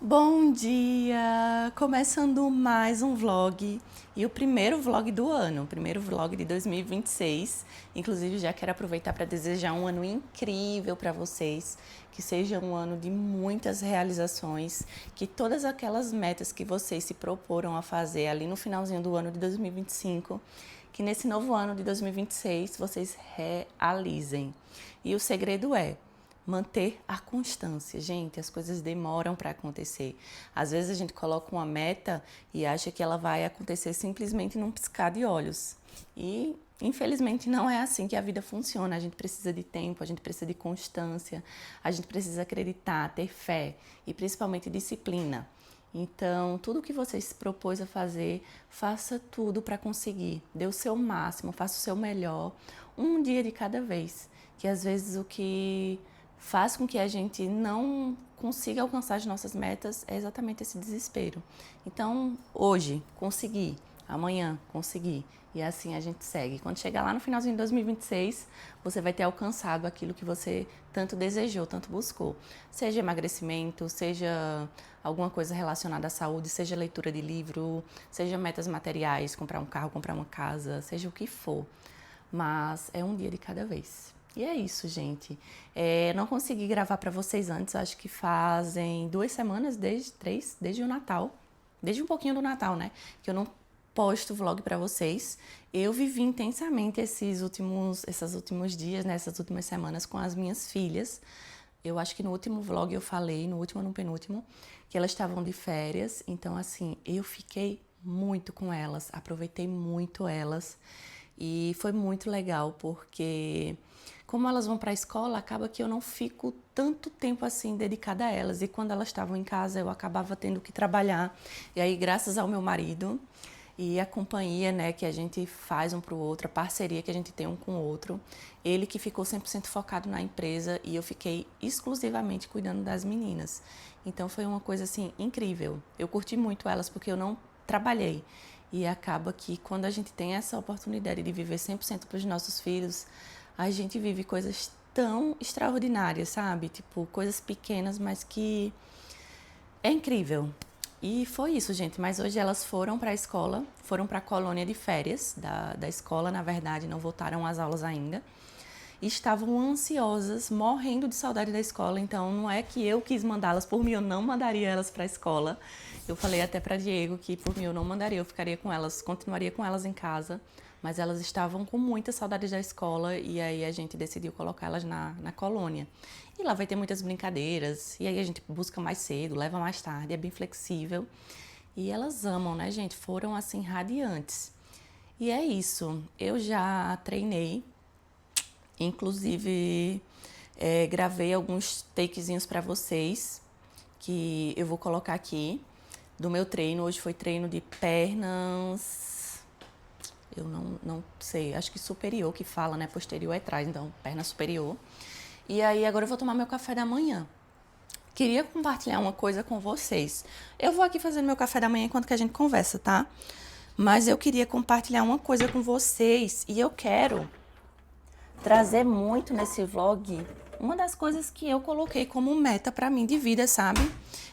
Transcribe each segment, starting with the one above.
Bom dia! Começando mais um vlog e o primeiro vlog do ano, o primeiro vlog de 2026. Inclusive, já quero aproveitar para desejar um ano incrível para vocês, que seja um ano de muitas realizações, que todas aquelas metas que vocês se proporam a fazer ali no finalzinho do ano de 2025, que nesse novo ano de 2026 vocês realizem. E o segredo é manter a constância. Gente, as coisas demoram para acontecer. Às vezes a gente coloca uma meta e acha que ela vai acontecer simplesmente num piscar de olhos. E infelizmente não é assim que a vida funciona. A gente precisa de tempo, a gente precisa de constância, a gente precisa acreditar, ter fé e principalmente disciplina. Então, tudo que você se propôs a fazer, faça tudo para conseguir. Dê o seu máximo, faça o seu melhor, um dia de cada vez. Que às vezes o que faz com que a gente não consiga alcançar as nossas metas é exatamente esse desespero. Então, hoje, consegui, amanhã, consegui. E assim a gente segue. Quando chegar lá no finalzinho de 2026, você vai ter alcançado aquilo que você tanto desejou, tanto buscou. Seja emagrecimento, seja alguma coisa relacionada à saúde, seja leitura de livro, seja metas materiais, comprar um carro, comprar uma casa, seja o que for. Mas é um dia de cada vez. E é isso, gente. Não consegui gravar para vocês antes, acho que fazem 2 semanas, desde o Natal. Desde um pouquinho do Natal, né? Que eu não posto vlog para vocês. Eu vivi intensamente esses últimos dias, né? Essas últimas semanas com as minhas filhas. Eu acho que no último vlog eu falei, no último ou no penúltimo, que elas estavam de férias. Então, assim, eu fiquei muito com elas, aproveitei muito elas. E foi muito legal, porque como elas vão para a escola, acaba que eu não fico tanto tempo assim dedicada a elas. E quando elas estavam em casa, eu acabava tendo que trabalhar. E aí, graças ao meu marido e a companhia, né, que a gente faz um para o outro, a parceria que a gente tem um com o outro, ele que ficou 100% focado na empresa e eu fiquei exclusivamente cuidando das meninas. Então foi uma coisa assim incrível. Eu curti muito elas porque eu não trabalhei. E acaba que quando a gente tem essa oportunidade de viver 100% para os nossos filhos, a gente vive coisas tão extraordinárias, sabe? Tipo, coisas pequenas, mas que é incrível. E foi isso, gente. Mas hoje elas foram para a escola, foram para a colônia de férias da escola, na verdade, não voltaram às aulas ainda. E estavam ansiosas, morrendo de saudade da escola. Então, não é que eu quis mandá-las, por mim eu não mandaria elas para a escola. Eu falei até para Diego que por mim eu não mandaria, eu ficaria com elas, continuaria com elas em casa. Mas elas estavam com muita saudade da escola e aí a gente decidiu colocá-las na colônia. E lá vai ter muitas brincadeiras, e aí a gente busca mais cedo, leva mais tarde, é bem flexível. E elas amam, né, gente? Foram assim radiantes. E é isso. Eu já treinei, inclusive gravei alguns takezinhos para vocês que eu vou colocar aqui do meu treino. Hoje foi treino de pernas. Eu não sei, acho que superior que fala, né? Posterior é atrás, então perna superior. E aí agora eu vou tomar meu café da manhã. Queria compartilhar uma coisa com vocês. Eu vou aqui fazer meu café da manhã enquanto que a gente conversa, tá? Mas eu queria compartilhar uma coisa com vocês e eu quero trazer muito nesse vlog uma das coisas que eu coloquei como meta para mim de vida, sabe?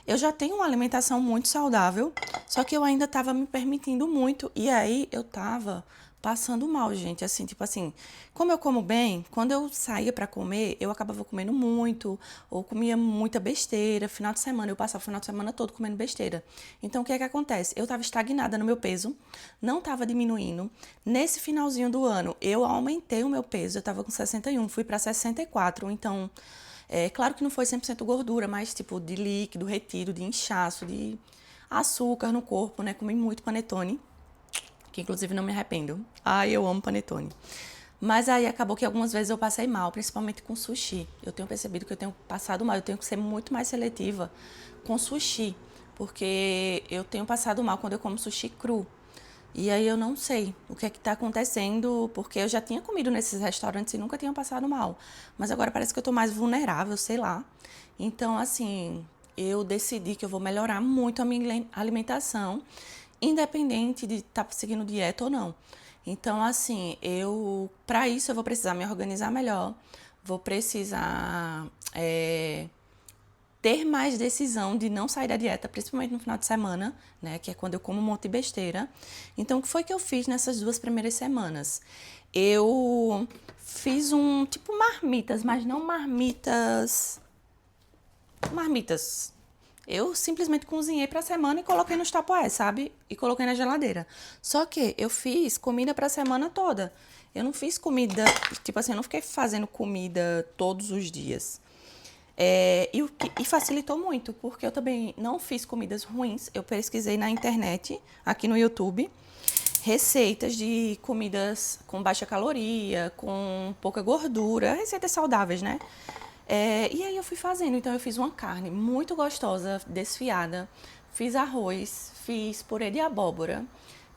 Eu já tenho uma alimentação muito saudável, só que eu ainda tava me permitindo muito. E aí eu tava passando mal, gente. Assim, tipo assim, como eu como bem, quando eu saía para comer, eu acabava comendo muito, ou comia muita besteira. Final de semana, eu passava o final de semana todo comendo besteira. Então, o que é que acontece? Eu tava estagnada no meu peso, não tava diminuindo. Nesse finalzinho do ano, eu aumentei o meu peso. Eu tava com 61, fui para 64. Então, claro que não foi 100% gordura, mas tipo de líquido, retido, de inchaço, de açúcar no corpo, né? Comi muito panetone, que inclusive não me arrependo. Ai, eu amo panetone. Mas aí acabou que algumas vezes eu passei mal, principalmente com sushi. Eu tenho percebido que eu tenho passado mal, eu tenho que ser muito mais seletiva com sushi, porque eu tenho passado mal quando eu como sushi cru. E aí eu não sei o que é que tá acontecendo, porque eu já tinha comido nesses restaurantes e nunca tinha passado mal. Mas agora parece que eu tô mais vulnerável, sei lá. Então, assim, eu decidi que eu vou melhorar muito a minha alimentação, independente de estar seguindo dieta ou não. Então, assim, para isso eu vou precisar me organizar melhor, vou precisar ter mais decisão de não sair da dieta, principalmente no final de semana, né, que é quando eu como um monte de besteira. Então, o que foi que eu fiz nessas 2 primeiras semanas? Eu fiz tipo marmitas, mas não marmitas. Eu simplesmente cozinhei pra semana e coloquei nos tapoés, sabe? E coloquei na geladeira. Só que eu fiz comida pra semana toda. Eu não fiz comida, tipo assim, eu não fiquei fazendo comida todos os dias. E facilitou muito, porque eu também não fiz comidas ruins. Eu pesquisei na internet, aqui no YouTube, receitas de comidas com baixa caloria, com pouca gordura, receitas saudáveis, né? E aí eu fui fazendo. Então eu fiz uma carne muito gostosa, desfiada. Fiz arroz, fiz purê de abóbora,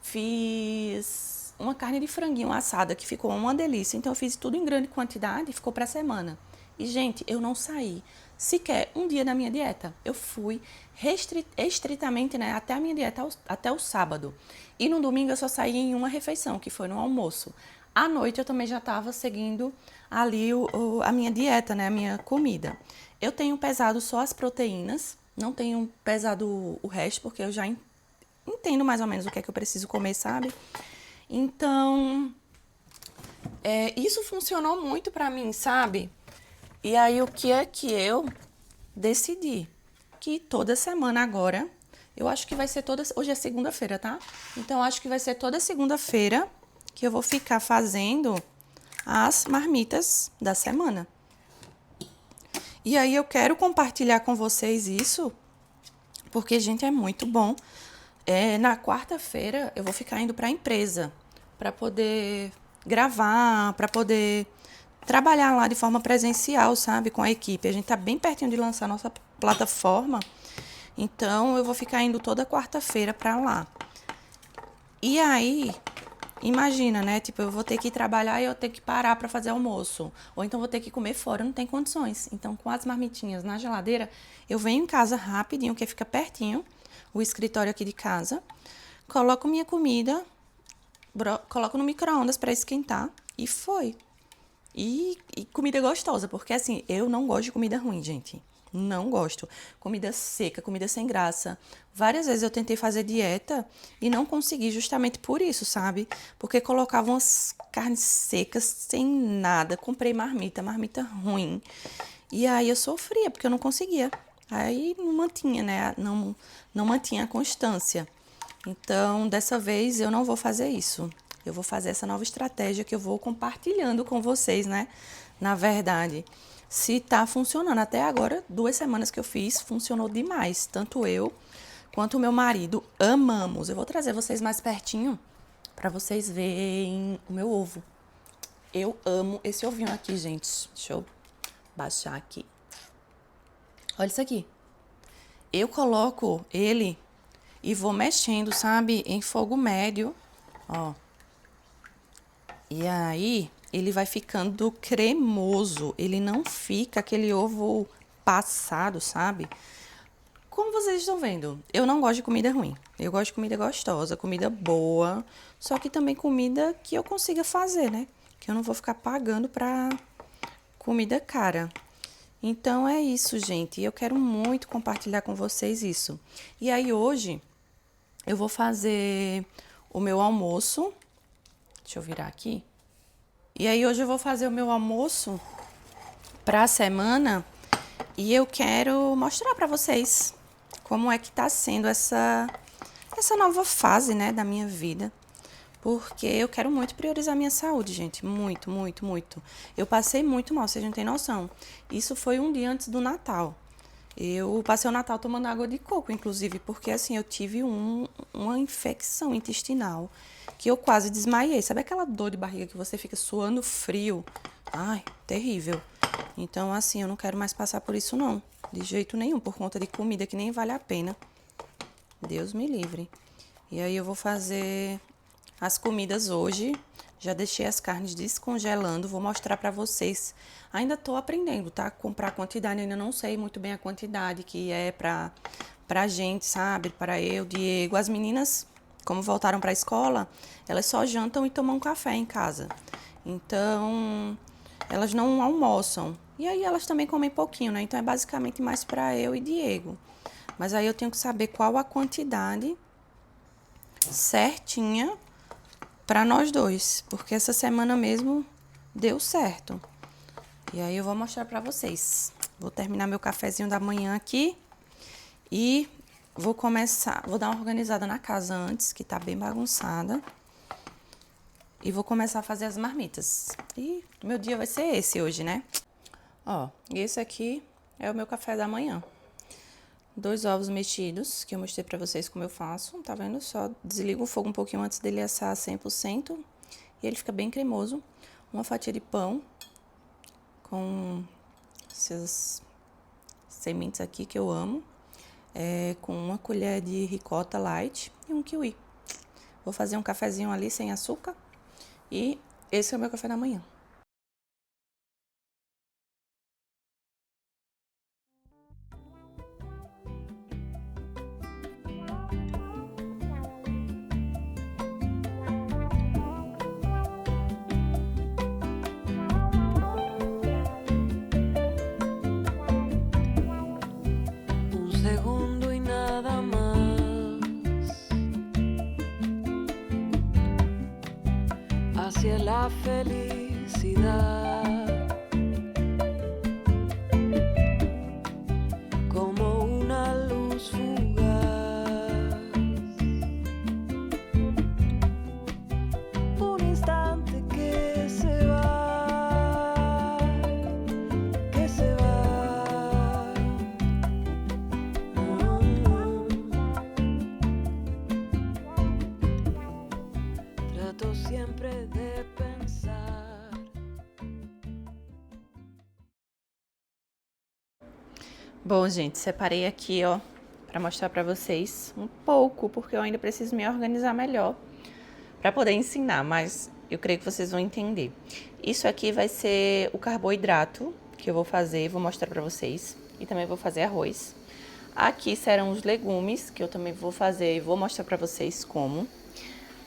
fiz uma carne de franguinho assada que ficou uma delícia. Então eu fiz tudo em grande quantidade e ficou pra semana. E, gente, eu não saí sequer um dia da minha dieta. Eu fui estritamente, né, até a minha dieta, até o sábado. E no domingo eu só saí em uma refeição, que foi no almoço. À noite eu também já estava seguindo ali a minha dieta, né, a minha comida. Eu tenho pesado só as proteínas, não tenho pesado o resto, porque eu já entendo mais ou menos o que é que eu preciso comer, sabe? Então, isso funcionou muito pra mim, sabe? E aí, o que é que eu decidi? Que toda semana agora, eu acho que vai ser hoje é segunda-feira, tá? Então, eu acho que vai ser toda segunda-feira que eu vou ficar fazendo as marmitas da semana. E aí, eu quero compartilhar com vocês isso, porque, gente, é muito bom. Na quarta-feira, eu vou ficar indo pra empresa, pra poder gravar, pra poder trabalhar lá de forma presencial, sabe, com a equipe. A gente tá bem pertinho de lançar nossa plataforma, então eu vou ficar indo toda quarta-feira pra lá. E aí, imagina, né, tipo, eu vou ter que trabalhar e eu ter que parar pra fazer almoço, ou então vou ter que comer fora, não tem condições. Então, com as marmitinhas na geladeira, eu venho em casa rapidinho, que fica pertinho, o escritório aqui de casa, coloco minha comida, coloco no micro-ondas pra esquentar e foi. E comida gostosa, porque assim, eu não gosto de comida ruim, gente. Não gosto. Comida seca, comida sem graça. Várias vezes eu tentei fazer dieta e não consegui justamente por isso, sabe? Porque colocava umas carnes secas sem nada. Comprei marmita ruim. E aí eu sofria, porque eu não conseguia. Aí não mantinha, né? Não mantinha a constância. Então, dessa vez eu não vou fazer isso. Eu vou fazer essa nova estratégia que eu vou compartilhando com vocês, né? Na verdade, se tá funcionando. Até agora, 2 semanas que eu fiz, funcionou demais. Tanto eu quanto o meu marido amamos. Eu vou trazer vocês mais pertinho para vocês verem o meu ovo. Eu amo esse ovinho aqui, gente. Deixa eu baixar aqui. Olha isso aqui. Eu coloco ele e vou mexendo, sabe? Em fogo médio, ó. E aí, ele vai ficando cremoso. Ele não fica aquele ovo passado, sabe? Como vocês estão vendo, eu não gosto de comida ruim. Eu gosto de comida gostosa, comida boa. Só que também comida que eu consiga fazer, né? Que eu não vou ficar pagando pra comida cara. Então, é isso, gente. Eu quero muito compartilhar com vocês isso. E aí, hoje, eu vou fazer o meu almoço. Deixa eu virar aqui. E aí hoje eu vou fazer o meu almoço pra semana e eu quero mostrar pra vocês como é que tá sendo essa nova fase, né, da minha vida. Porque eu quero muito priorizar minha saúde, gente. Muito, muito, muito. Eu passei muito mal, vocês não têm noção. Isso foi um dia antes do Natal. Eu passei o Natal tomando água de coco, inclusive, porque assim, eu tive uma infecção intestinal que eu quase desmaiei. Sabe aquela dor de barriga que você fica suando frio? Ai, terrível. Então, assim, eu não quero mais passar por isso, não. De jeito nenhum, por conta de comida que nem vale a pena. Deus me livre. E aí eu vou fazer as comidas hoje. Já deixei as carnes descongelando, vou mostrar pra vocês. Ainda tô aprendendo, tá? Comprar quantidade, ainda não sei muito bem a quantidade que é pra gente, sabe? Para eu, Diego. As meninas, como voltaram pra escola, elas só jantam e tomam café em casa. Então, elas não almoçam. E aí elas também comem pouquinho, né? Então é basicamente mais para eu e Diego. Mas aí eu tenho que saber qual a quantidade certinha para nós dois, porque essa semana mesmo deu certo. E aí eu vou mostrar para vocês. Vou terminar meu cafezinho da manhã aqui e vou dar uma organizada na casa antes, que tá bem bagunçada. E vou começar a fazer as marmitas. E meu dia vai ser esse hoje, né? Ó, esse aqui é o meu café da manhã. 2 ovos mexidos, que eu mostrei pra vocês como eu faço. Tá vendo? Só desligo o fogo um pouquinho antes dele assar 100%. E ele fica bem cremoso. Uma fatia de pão com essas sementes aqui que eu amo. Com uma colher de ricota light e um kiwi. Vou fazer um cafezinho ali sem açúcar. E esse é o meu café da manhã. Un segundo y nada más hacia la felicidad. Como una luz fugaz, un instante que se va, que se va. Trato siempre de pensar. Bom, gente, separei aqui, ó, pra mostrar pra vocês um pouco, porque eu ainda preciso me organizar melhor pra poder ensinar, mas eu creio que vocês vão entender. Isso aqui vai ser o carboidrato que eu vou fazer, vou mostrar pra vocês. E também vou fazer arroz. Aqui serão os legumes, que eu também vou fazer e vou mostrar pra vocês como.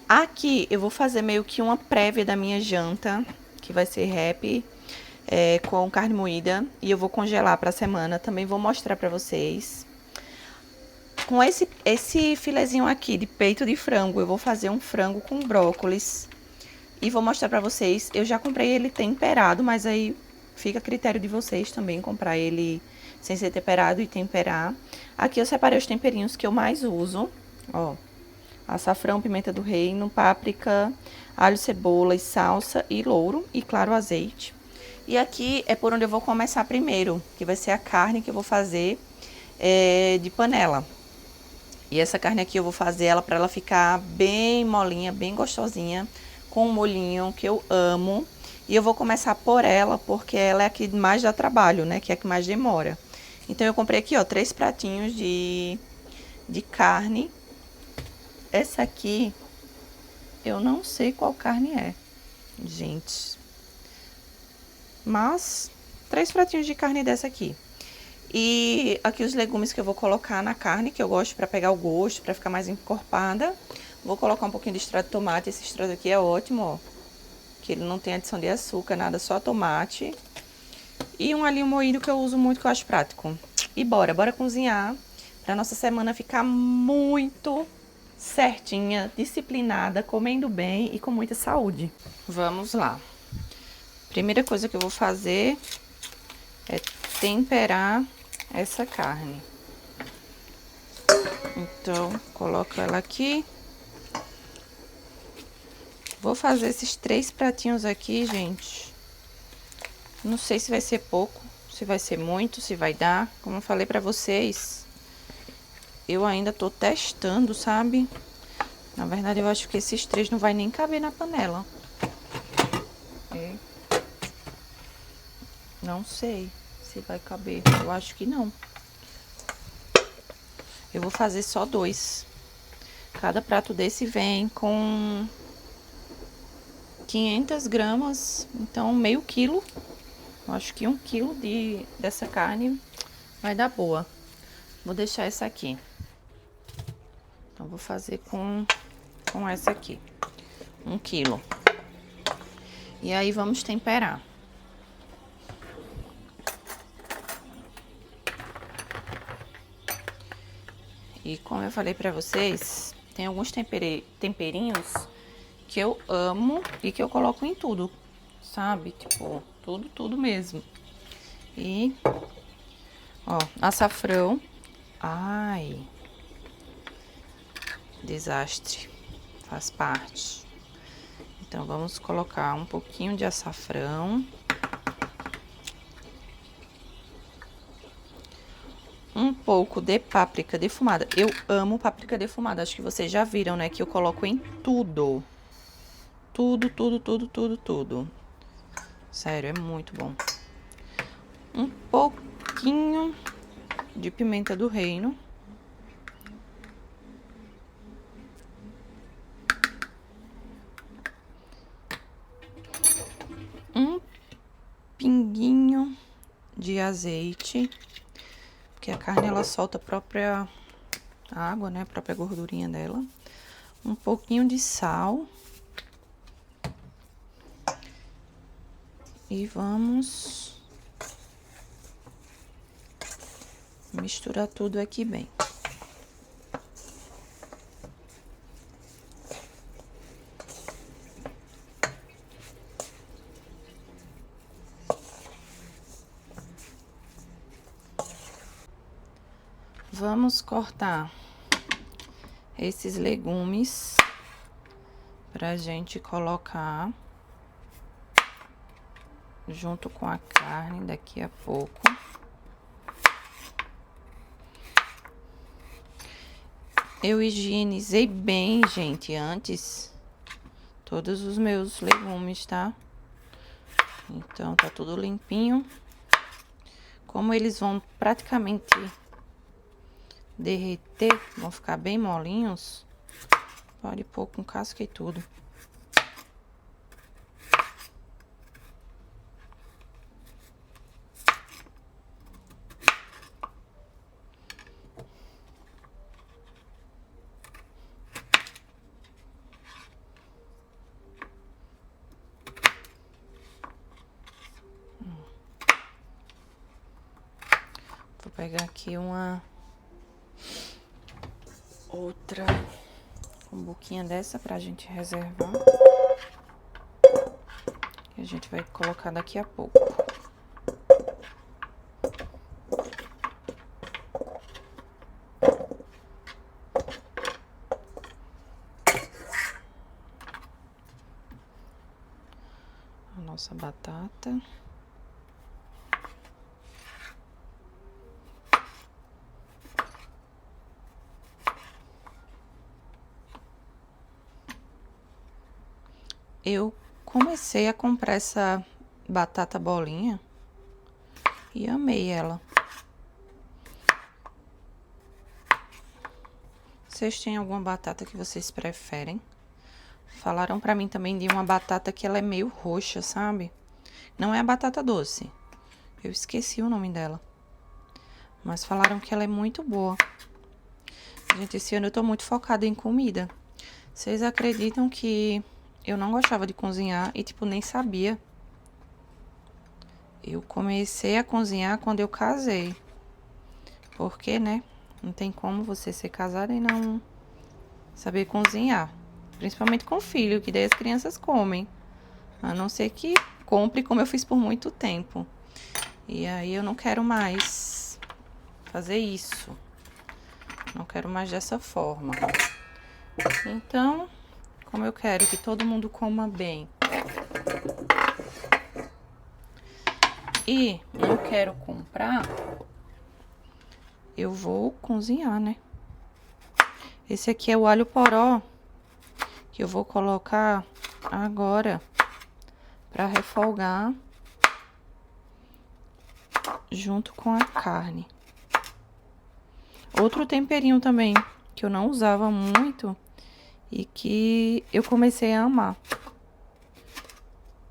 Aqui eu vou fazer meio que uma prévia da minha janta, que vai ser wrap com carne moída. E eu vou congelar pra semana, também vou mostrar pra vocês. Com esse filezinho aqui de peito de frango, eu vou fazer um frango com brócolis. E vou mostrar pra vocês. Eu já comprei ele temperado, mas aí fica a critério de vocês também comprar ele sem ser temperado e temperar. Aqui eu separei os temperinhos que eu mais uso, ó. Açafrão, pimenta do reino, páprica, alho, cebola e salsa e louro e, claro, azeite. E aqui é por onde eu vou começar primeiro, que vai ser a carne que eu vou fazer de panela. E essa carne aqui eu vou fazer ela para ela ficar bem molinha, bem gostosinha, com um molhinho que eu amo. E eu vou começar por ela, porque ela é a que mais dá trabalho, né? Que é a que mais demora. Então eu comprei aqui, ó, 3 pratinhos de carne. Essa aqui, eu não sei qual carne é, gente. Mas, 3 pratinhos de carne dessa aqui. E aqui os legumes que eu vou colocar na carne, que eu gosto pra pegar o gosto, pra ficar mais encorpada. Vou colocar um pouquinho de extrato de tomate. Esse extrato aqui é ótimo, ó. Que ele não tem adição de açúcar, nada, só tomate. E um alhinho moído que eu uso muito, que eu acho prático. E bora cozinhar pra nossa semana ficar muito certinha, disciplinada, comendo bem e com muita saúde. Vamos lá. Primeira coisa que eu vou fazer é temperar essa carne. Então, coloco ela aqui. Vou fazer esses 3 pratinhos aqui, gente. Não sei se vai ser pouco, se vai ser muito, se vai dar. Como eu falei pra vocês, eu ainda tô testando, sabe? Na verdade, eu acho que esses 3 não vai nem caber na panela. Não sei se vai caber. Eu acho que não. Eu vou fazer só 2. Cada prato desse vem com 500 gramas, então meio quilo. Eu acho que 1 quilo dessa carne vai dar boa. Vou deixar essa aqui. Então, vou fazer com essa aqui. 1 quilo. E aí, vamos temperar. E como eu falei pra vocês, tem alguns temperinhos que eu amo e que eu coloco em tudo, sabe? Tipo, tudo mesmo. E, ó, açafrão. Ai, desastre, faz parte. Então, vamos colocar um pouquinho de açafrão. Um pouco de páprica defumada. Eu amo páprica defumada. Acho que vocês já viram, né? Que eu coloco em tudo. Tudo. Sério, é muito bom. Um pouquinho de pimenta do reino. Um pinguinho de azeite. Porque a carne, ela solta a própria água, né? A própria gordurinha dela. Um pouquinho de sal. E vamos misturar tudo aqui bem. Vamos cortar esses legumes pra gente colocar junto com a carne daqui a pouco. Eu higienizei bem, gente, antes todos os meus legumes, tá? Então, tá tudo limpinho. Como eles vão praticamente derreter, vão ficar bem molinhos, pode pôr com casca e tudo. Vou pegar aqui uma outra cumbuquinha dessa pra gente reservar. E a gente vai colocar daqui a pouco. A nossa batata. Eu comecei a comprar essa batata bolinha e amei ela. Vocês têm alguma batata que vocês preferem? Falaram pra mim também de uma batata que ela é meio roxa, sabe? Não é a batata doce. Eu esqueci o nome dela. Mas falaram que ela é muito boa. Gente, esse ano eu tô muito focada em comida. Vocês acreditam que eu não gostava de cozinhar e, tipo, nem sabia? Eu comecei a cozinhar quando eu casei. Porque, né? Não tem como você ser casada e não saber cozinhar. Principalmente com filho, que daí as crianças comem. A não ser que compre, como eu fiz por muito tempo. E aí eu não quero mais fazer isso. Não quero mais dessa forma. Então, como eu quero que todo mundo coma bem e não quero comprar, eu vou cozinhar, né? Esse aqui é o alho poró que eu vou colocar agora para refogar junto com a carne. Outro temperinho também que eu não usava muito e que eu comecei a amar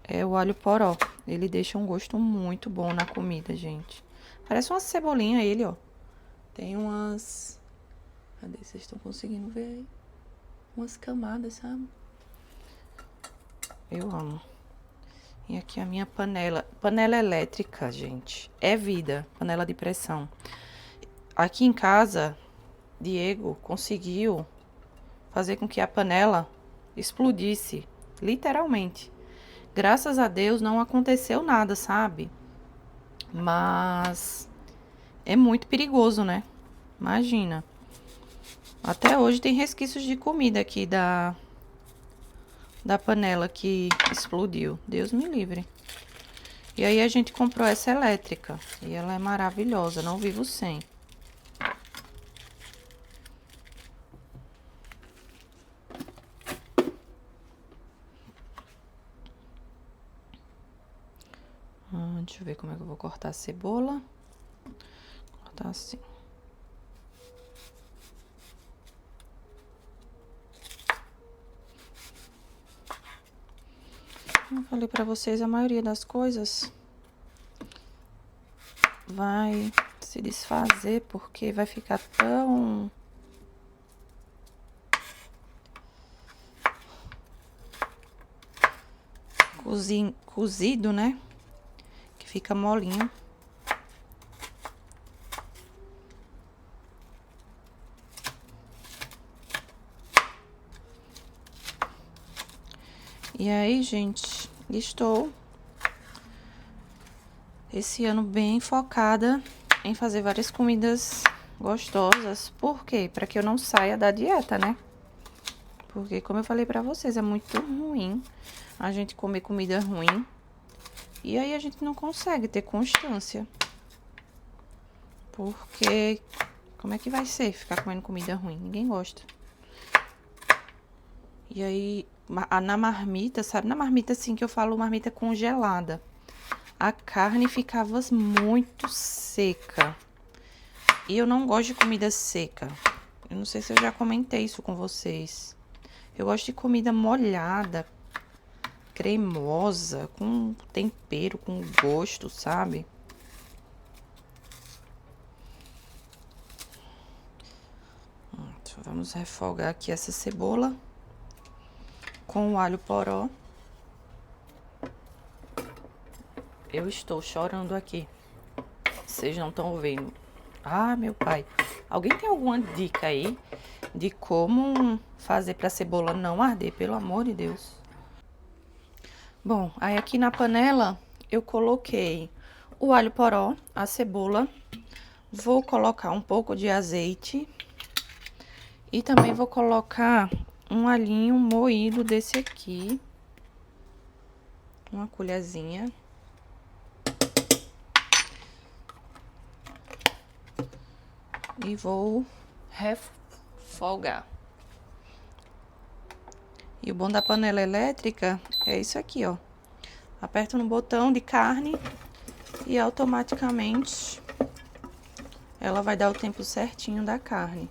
é o alho poró. Ele deixa um gosto muito bom na comida, gente. Parece uma cebolinha ele, ó. Tem umas... Cadê? Vocês estão conseguindo ver aí? Umas camadas, sabe? Eu amo. E aqui a minha panela. Panela elétrica, gente. É vida. Panela de pressão. Aqui em casa, Diego conseguiu fazer com que a panela explodisse, literalmente. Graças a Deus não aconteceu nada, sabe? Mas é muito perigoso, né? Imagina. Até hoje tem resquícios de comida aqui da panela que explodiu. Deus me livre. E aí a gente comprou essa elétrica. E ela é maravilhosa, não vivo sem. Deixa eu ver como é que eu vou cortar a cebola. Cortar assim. Como eu falei pra vocês, a maioria das coisas vai se desfazer porque vai ficar tão cozido, né? Que fica molinho. E aí, gente, estou esse ano bem focada em fazer várias comidas gostosas. Por quê? Para que eu não saia da dieta, né? Porque, como eu falei pra vocês, é muito ruim a gente comer comida ruim. E aí a gente não consegue ter constância. Porque como é que vai ser ficar comendo comida ruim? Ninguém gosta. E aí, na marmita, sabe? Na marmita, assim, que eu falo marmita congelada. A carne ficava muito seca. E eu não gosto de comida seca. Eu não sei se eu já comentei isso com vocês. Eu gosto de comida molhada, cremosa, com tempero, com gosto, sabe? Vamos refogar aqui essa cebola com o alho poró. Eu estou chorando aqui. Vocês não estão vendo. Ah, meu pai. Alguém tem alguma dica aí de como fazer para a cebola não arder, pelo amor de Deus? Bom, aí aqui na panela eu coloquei o alho poró, a cebola. Vou colocar um pouco de azeite. E também vou colocar um alhinho moído desse aqui. Uma colherzinha. E vou refogar. E o bom da panela elétrica é isso aqui, ó. Aperto no botão de carne e automaticamente ela vai dar o tempo certinho da carne.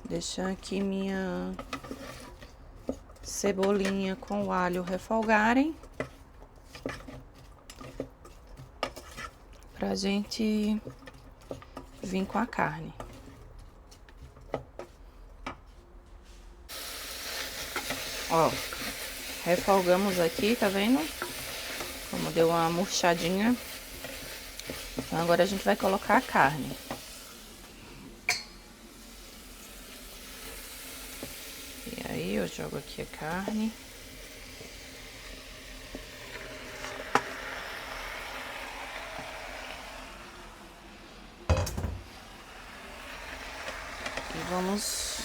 Deixar aqui minha cebolinha com o alho refogarem. Pra gente vir com a carne. Ó, refogamos aqui, tá vendo? Como deu uma murchadinha. Então agora a gente vai colocar a carne. E aí eu jogo aqui a carne. E vamos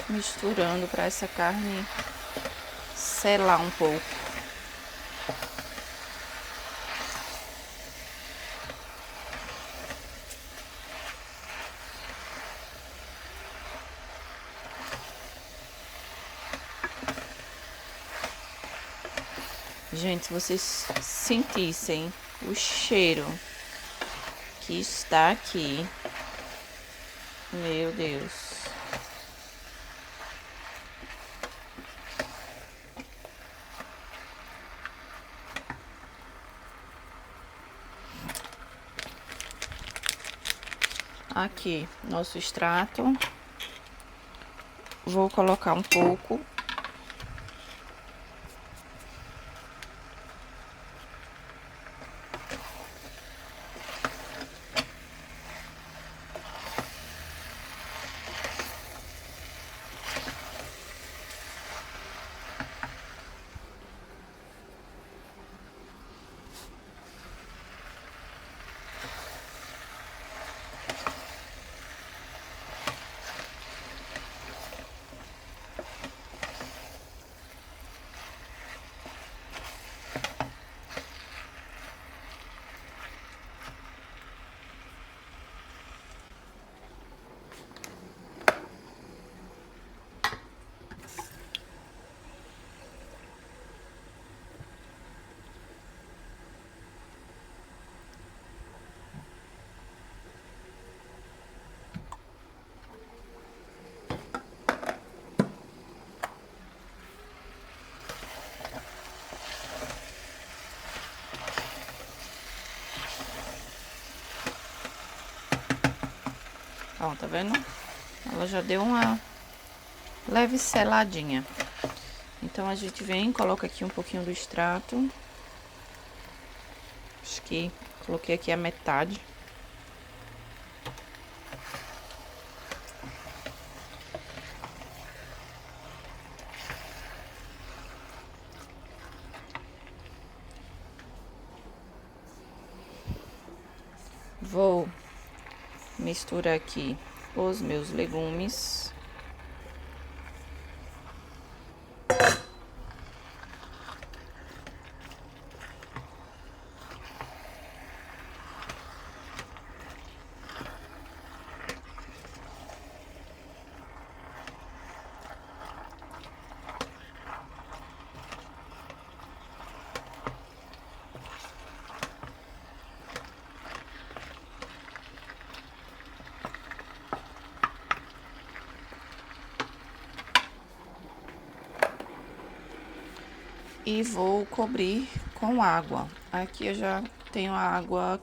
misturando para essa carne selar um pouco. Gente, se vocês sentissem o cheiro que está aqui, meu Deus. Aqui, nosso extrato. Vou colocar um pouco. Ó, tá vendo? Ela já deu uma leve seladinha. Então a gente vem, coloca aqui um pouquinho do extrato. Acho que coloquei aqui a metade. Vou misturar aqui os meus legumes. E vou cobrir com água. Aqui eu já tenho a água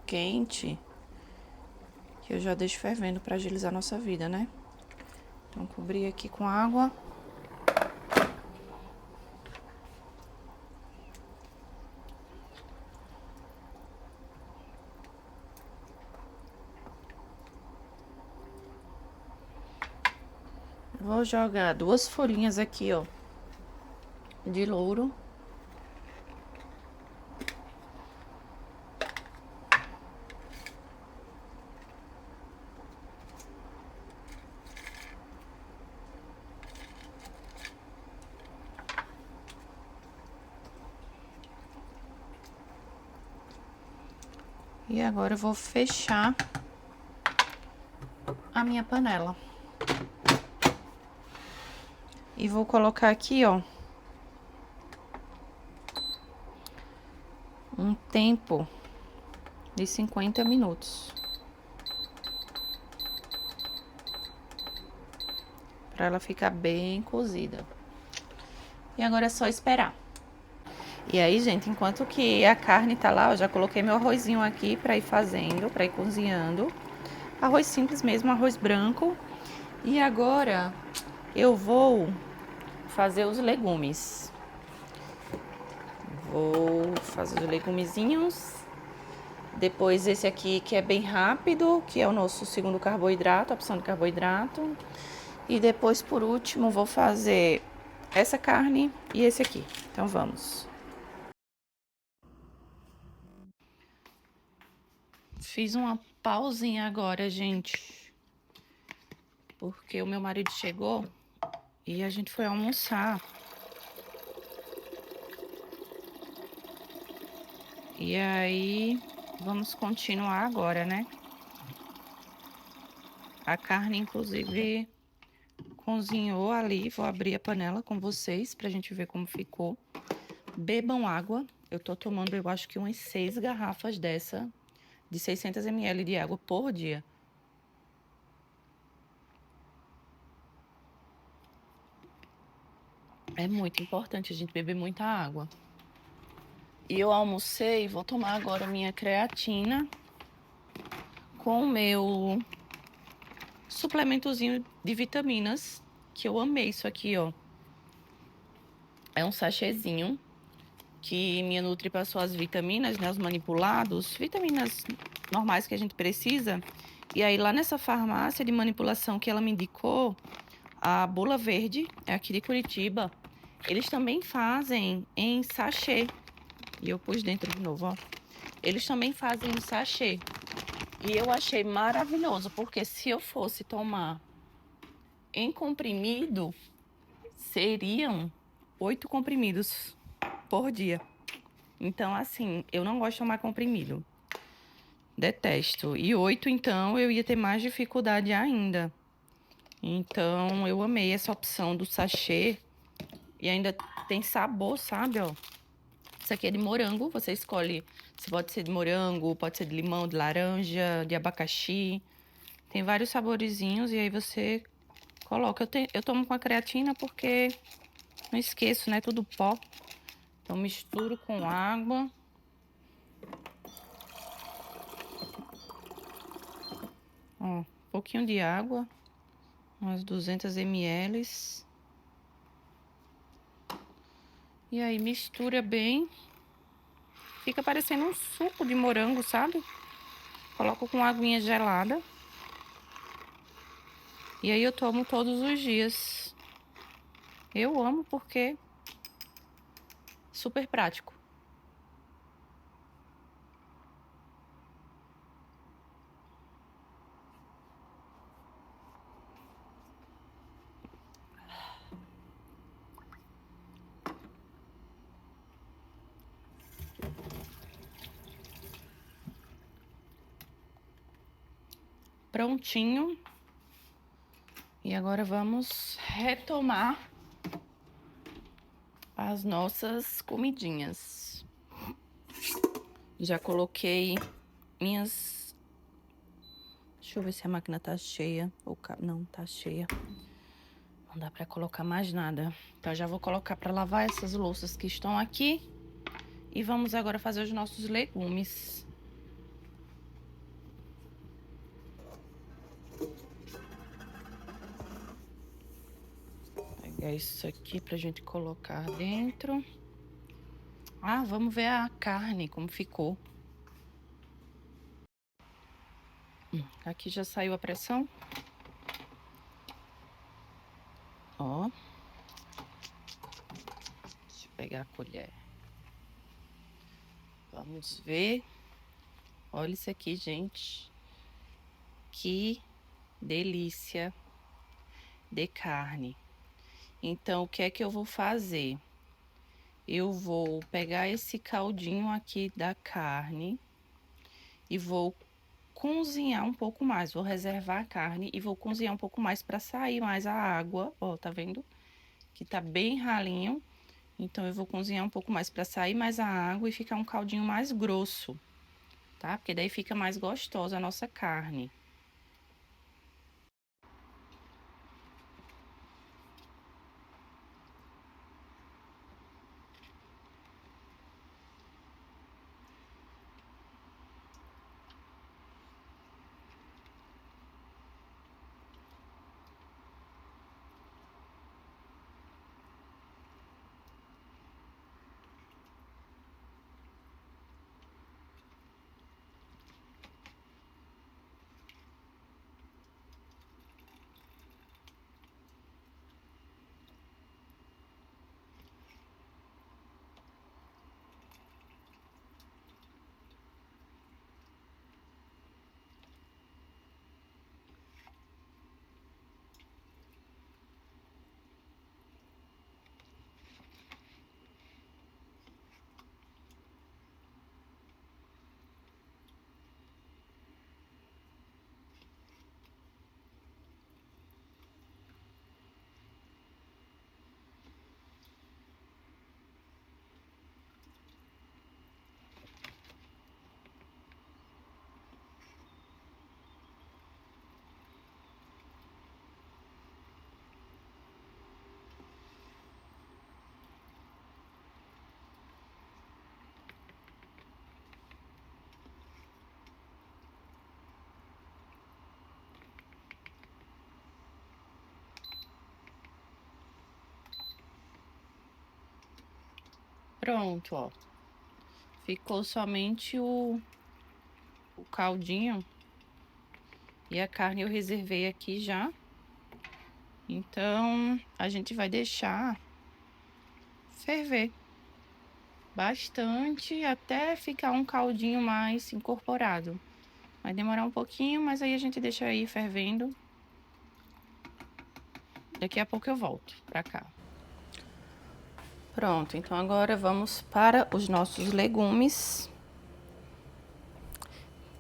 quente, que eu já deixo fervendo para agilizar a nossa vida, né? Então, cobrir aqui com água. Vou jogar 2 folhinhas aqui, ó, de louro. E agora eu vou fechar a minha panela. E vou colocar aqui, ó, um tempo de 50 minutos. Pra ela ficar bem cozida. E agora é só esperar. E aí, gente, enquanto que a carne tá lá, eu já coloquei meu arrozinho aqui pra ir fazendo, pra ir cozinhando. Arroz simples mesmo, arroz branco. E agora eu vou fazer os legumes. Vou fazer os legumezinhos. Depois esse aqui que é bem rápido, que é o nosso segundo carboidrato, a opção de carboidrato. E depois, por último, vou fazer essa carne e esse aqui. Então, vamos. Fiz uma pausinha agora, gente. Porque o meu marido chegou e a gente foi almoçar. E aí, vamos continuar agora, né? A carne, inclusive, cozinhou ali. Vou abrir a panela com vocês pra gente ver como ficou. Bebam água. Eu tô tomando, eu acho que umas 6 garrafas dessa, de 600 ml de água por dia. É muito importante a gente beber muita água. E eu almocei, vou tomar agora minha creatina com o meu suplementozinho de vitaminas, que eu amei isso aqui, ó. É um sachêzinho que minha Nutri passou as vitaminas, né, os manipulados, vitaminas normais que a gente precisa. E aí lá nessa farmácia de manipulação que ela me indicou, a Bula Verde, é aqui de Curitiba, eles também fazem em sachê. E eu pus dentro de novo, ó. Eles também fazem em sachê. E eu achei maravilhoso, porque se eu fosse tomar em comprimido, seriam 8 comprimidos por dia. Então, assim, eu não gosto de tomar comprimido. Detesto. E 8, então, eu ia ter mais dificuldade ainda. Então, eu amei essa opção do sachê. E ainda tem sabor, sabe, ó. Isso aqui é de morango, você escolhe se pode ser de morango, pode ser de limão, de laranja, de abacaxi. Tem vários saborezinhos e aí você coloca. Eu tomo com a creatina porque não esqueço, né? Tudo pó. Então misturo com água. Ó, um pouquinho de água, umas 200 ml. E aí mistura bem. Fica parecendo um suco de morango, sabe? Coloco com aguinha gelada. E aí eu tomo todos os dias. Eu amo porque é super prático. Prontinho. E agora vamos retomar as nossas comidinhas. Já coloquei minhas... Deixa eu ver se a máquina tá cheia. Não, tá cheia. Não dá pra colocar mais nada. Então, já vou colocar pra lavar essas louças que estão aqui. E vamos agora fazer os nossos legumes. Pegar isso aqui pra gente colocar dentro. Ah, vamos ver a carne, como ficou. Aqui já saiu a pressão. Ó. Deixa eu pegar a colher. Vamos ver. Olha isso aqui, gente. Que delícia de carne. Então, o que é que eu vou fazer? Eu vou pegar esse caldinho aqui da carne e vou cozinhar um pouco mais. Vou reservar a carne e vou cozinhar um pouco mais para sair mais a água. Ó, tá vendo? Que tá bem ralinho. Então, eu vou cozinhar um pouco mais para sair mais a água e ficar um caldinho mais grosso, tá? Porque daí fica mais gostosa a nossa carne. Pronto, ó. Ficou somente o caldinho. E a carne eu reservei aqui já. Então, a gente vai deixar ferver bastante até ficar um caldinho mais incorporado. Vai demorar um pouquinho, mas aí a gente deixa aí fervendo. Daqui a pouco eu volto pra cá. Pronto, então agora vamos para os nossos legumes,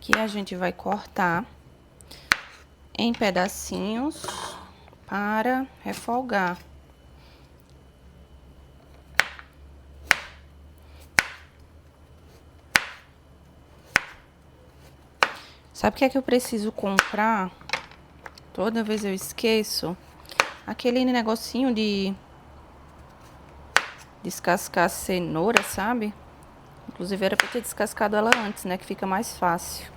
que a gente vai cortar em pedacinhos para refogar. Sabe o que é que eu preciso comprar? Toda vez eu esqueço. Aquele negocinho de descascar cenoura, sabe? Inclusive era pra ter descascado ela antes, né? Que fica mais fácil.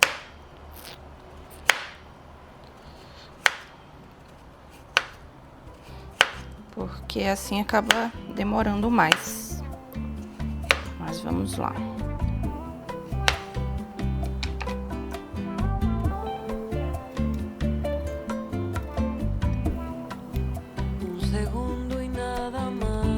porque assim acaba demorando mais. Mas vamos lá. Un segundo y nada más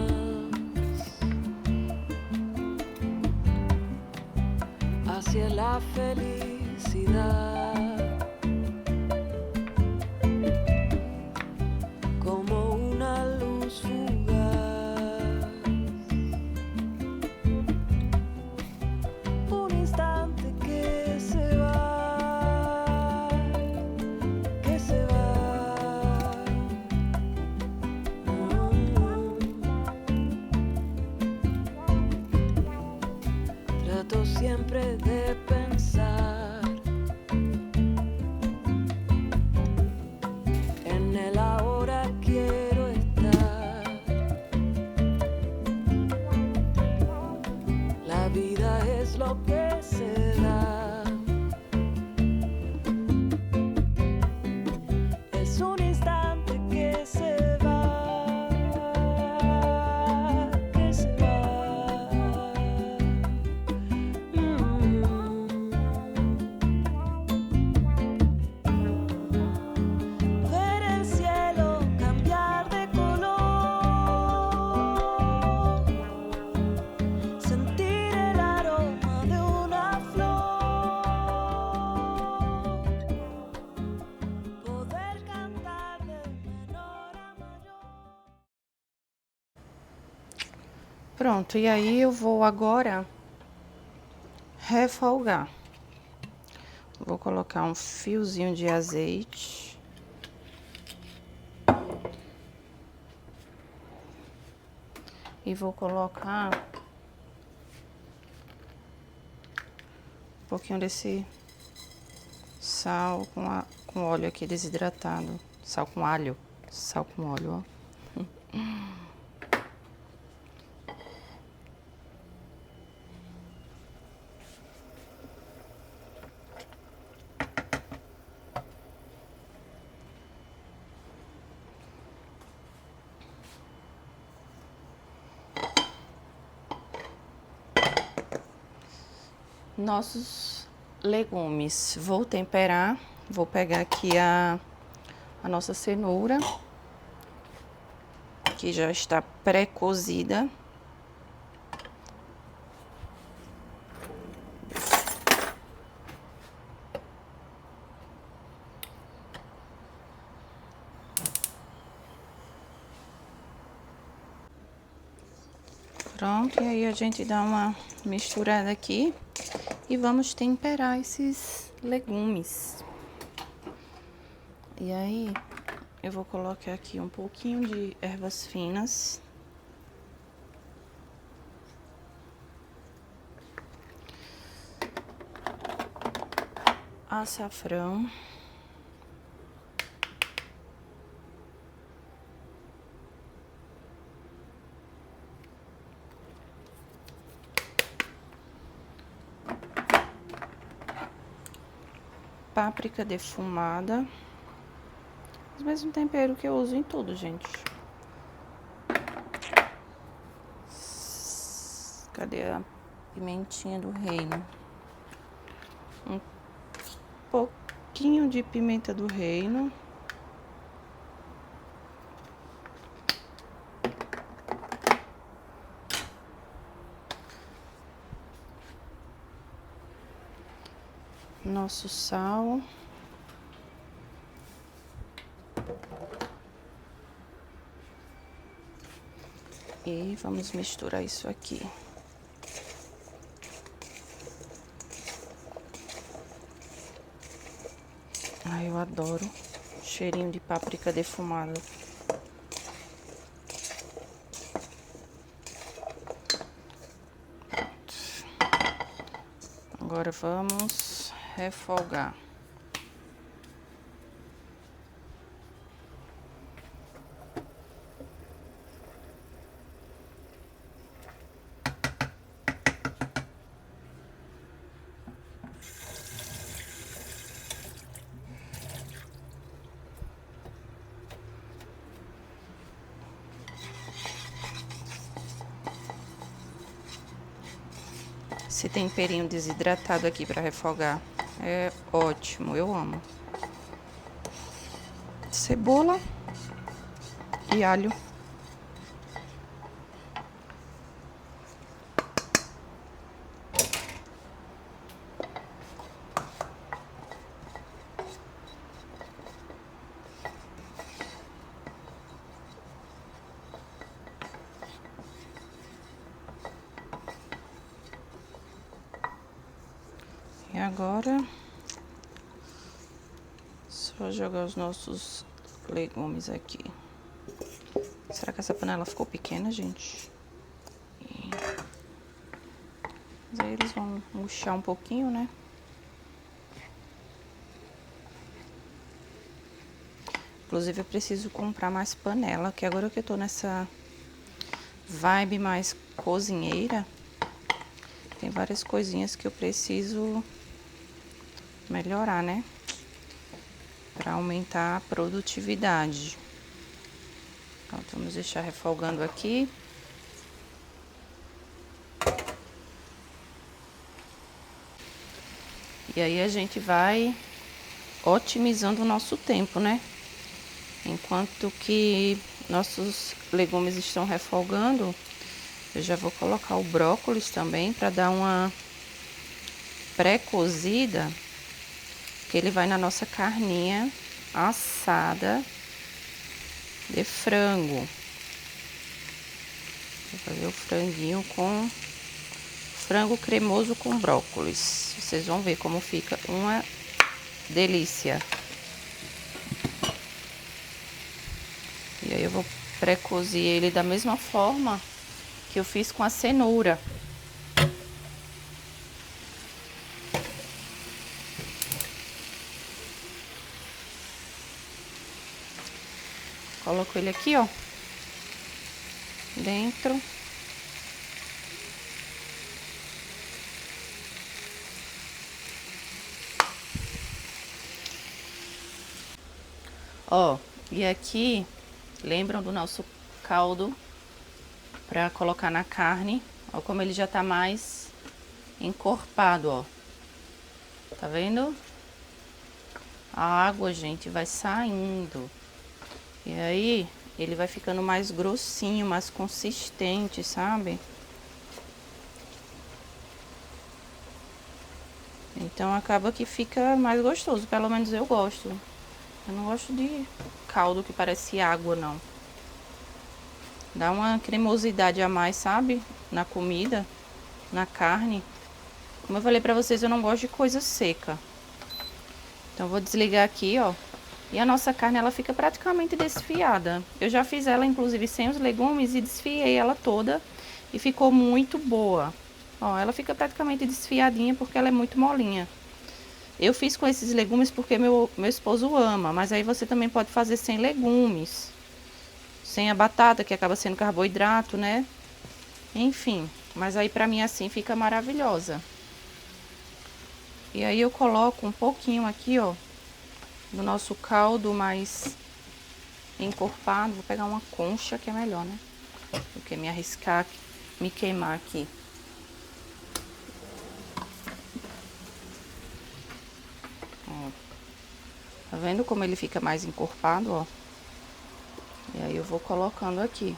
hacia la felicidad, como una luz fugaz. Un instante que se va, que se va. Trato siempre de pensar en el ahora, quiero estar. La vida es lo que se da. Es un instante que se va, que se va. Ver el cielo cambiar de color, sentir el aroma de una flor, poder cantar de menor a mayor. Pronto, e aí eu vou agora refolgar. Vou colocar um fiozinho de azeite. E vou colocar um pouquinho desse sal com óleo aqui desidratado. Sal com alho. Sal com óleo, ó. Nossos legumes. Vou temperar. Vou pegar aqui a nossa cenoura, que já está pré-cozida. Pronto, e aí a gente dá uma misturada aqui e vamos temperar esses legumes. E aí, eu vou colocar aqui um pouquinho de ervas finas. Açafrão. Páprica defumada. O mesmo tempero que eu uso em tudo, gente. Cadê a pimentinha do reino? Um pouquinho de pimenta do reino. Nosso sal. E vamos misturar isso aqui. Ai, eu adoro cheirinho de páprica defumada. Pronto. Agora vamos refogar. esse temperinho desidratado aqui para refogar. É ótimo, eu amo. Cebola e alho. E agora, só jogar os nossos legumes aqui. Será que essa panela ficou pequena, gente? Mas aí eles vão murchar um pouquinho, né? Inclusive, eu preciso comprar mais panela, que agora que eu tô nessa vibe mais cozinheira, tem várias coisinhas que eu preciso melhorar, né? Para aumentar a produtividade. Então, vamos deixar refogando aqui. E aí a gente vai otimizando o nosso tempo, né? Enquanto que nossos legumes estão refogando, eu já vou colocar o brócolis também para dar uma pré-cozida, que ele vai na nossa carninha assada de frango. Vou fazer o franguinho com frango cremoso com brócolis. Vocês vão ver como fica uma delícia. E aí eu vou pré-cozer ele da mesma forma que eu fiz com a cenoura. Coloco ele aqui, ó, dentro. Ó, e aqui, lembram do nosso caldo pra colocar na carne? Ó, como ele já tá mais encorpado, ó. Tá vendo? A água, gente, vai saindo. E aí, ele vai ficando mais grossinho, mais consistente, sabe? Então, acaba que fica mais gostoso. Pelo menos eu gosto. Eu não gosto de caldo que parece água, não. Dá uma cremosidade a mais, sabe? Na comida, na carne. Como eu falei pra vocês, eu não gosto de coisa seca. Então, vou desligar aqui, ó. E a nossa carne, ela fica praticamente desfiada. Eu já fiz ela, inclusive, sem os legumes e desfiei ela toda. E ficou muito boa. Ó, ela fica praticamente desfiadinha porque ela é muito molinha. Eu fiz com esses legumes porque meu esposo ama. Mas aí você também pode fazer sem legumes. Sem a batata, que acaba sendo carboidrato, né? Enfim, mas aí pra mim assim fica maravilhosa. E aí eu coloco um pouquinho aqui, ó, do nosso caldo mais encorpado. Vou pegar uma concha que é melhor, né? Do que me arriscar, me queimar aqui. Ó. Tá vendo como ele fica mais encorpado, ó? E aí eu vou colocando aqui.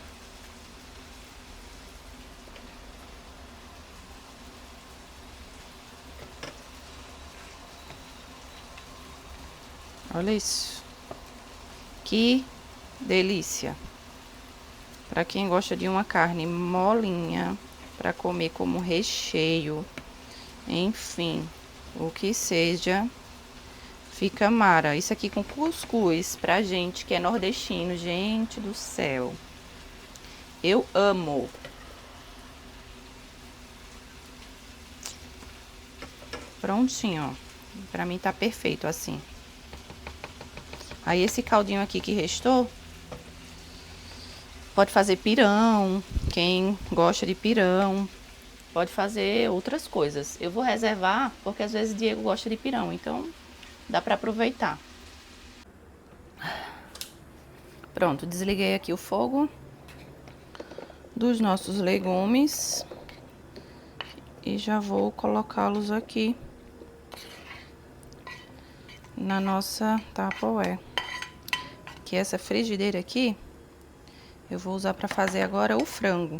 Olha isso. Que delícia. Para quem gosta de uma carne molinha, para comer como recheio, enfim, o que seja, fica mara. Isso aqui com cuscuz, pra gente que é nordestino, gente do céu. Eu amo. Prontinho, ó. Pra mim tá perfeito assim. Aí esse caldinho aqui que restou, pode fazer pirão, quem gosta de pirão, pode fazer outras coisas. Eu vou reservar, porque às vezes Diego gosta de pirão, então dá pra aproveitar. Pronto, desliguei aqui o fogo dos nossos legumes. E já vou colocá-los aqui na nossa Tupperware. Que essa frigideira aqui eu vou usar para fazer agora o frango.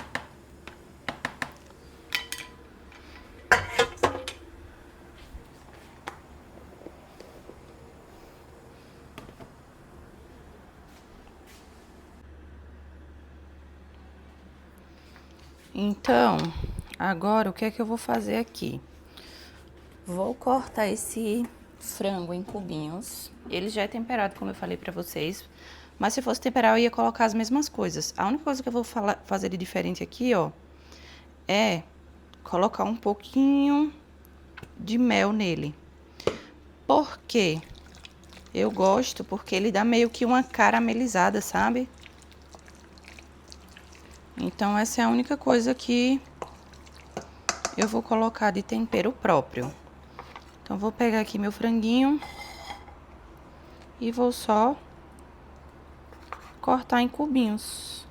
Então, agora o que é que eu vou fazer aqui? Vou cortar esse frango em cubinhos. Ele já é temperado, como eu falei pra vocês. Mas se fosse temperar, eu ia colocar as mesmas coisas. A única coisa que eu vou fazer de diferente aqui, ó, é colocar um pouquinho de mel nele. Por quê? Eu gosto porque ele dá meio que uma caramelizada, sabe? Então, essa é a única coisa que eu vou colocar de tempero próprio. Então, vou pegar aqui meu franguinho e vou só cortar em cubinhos.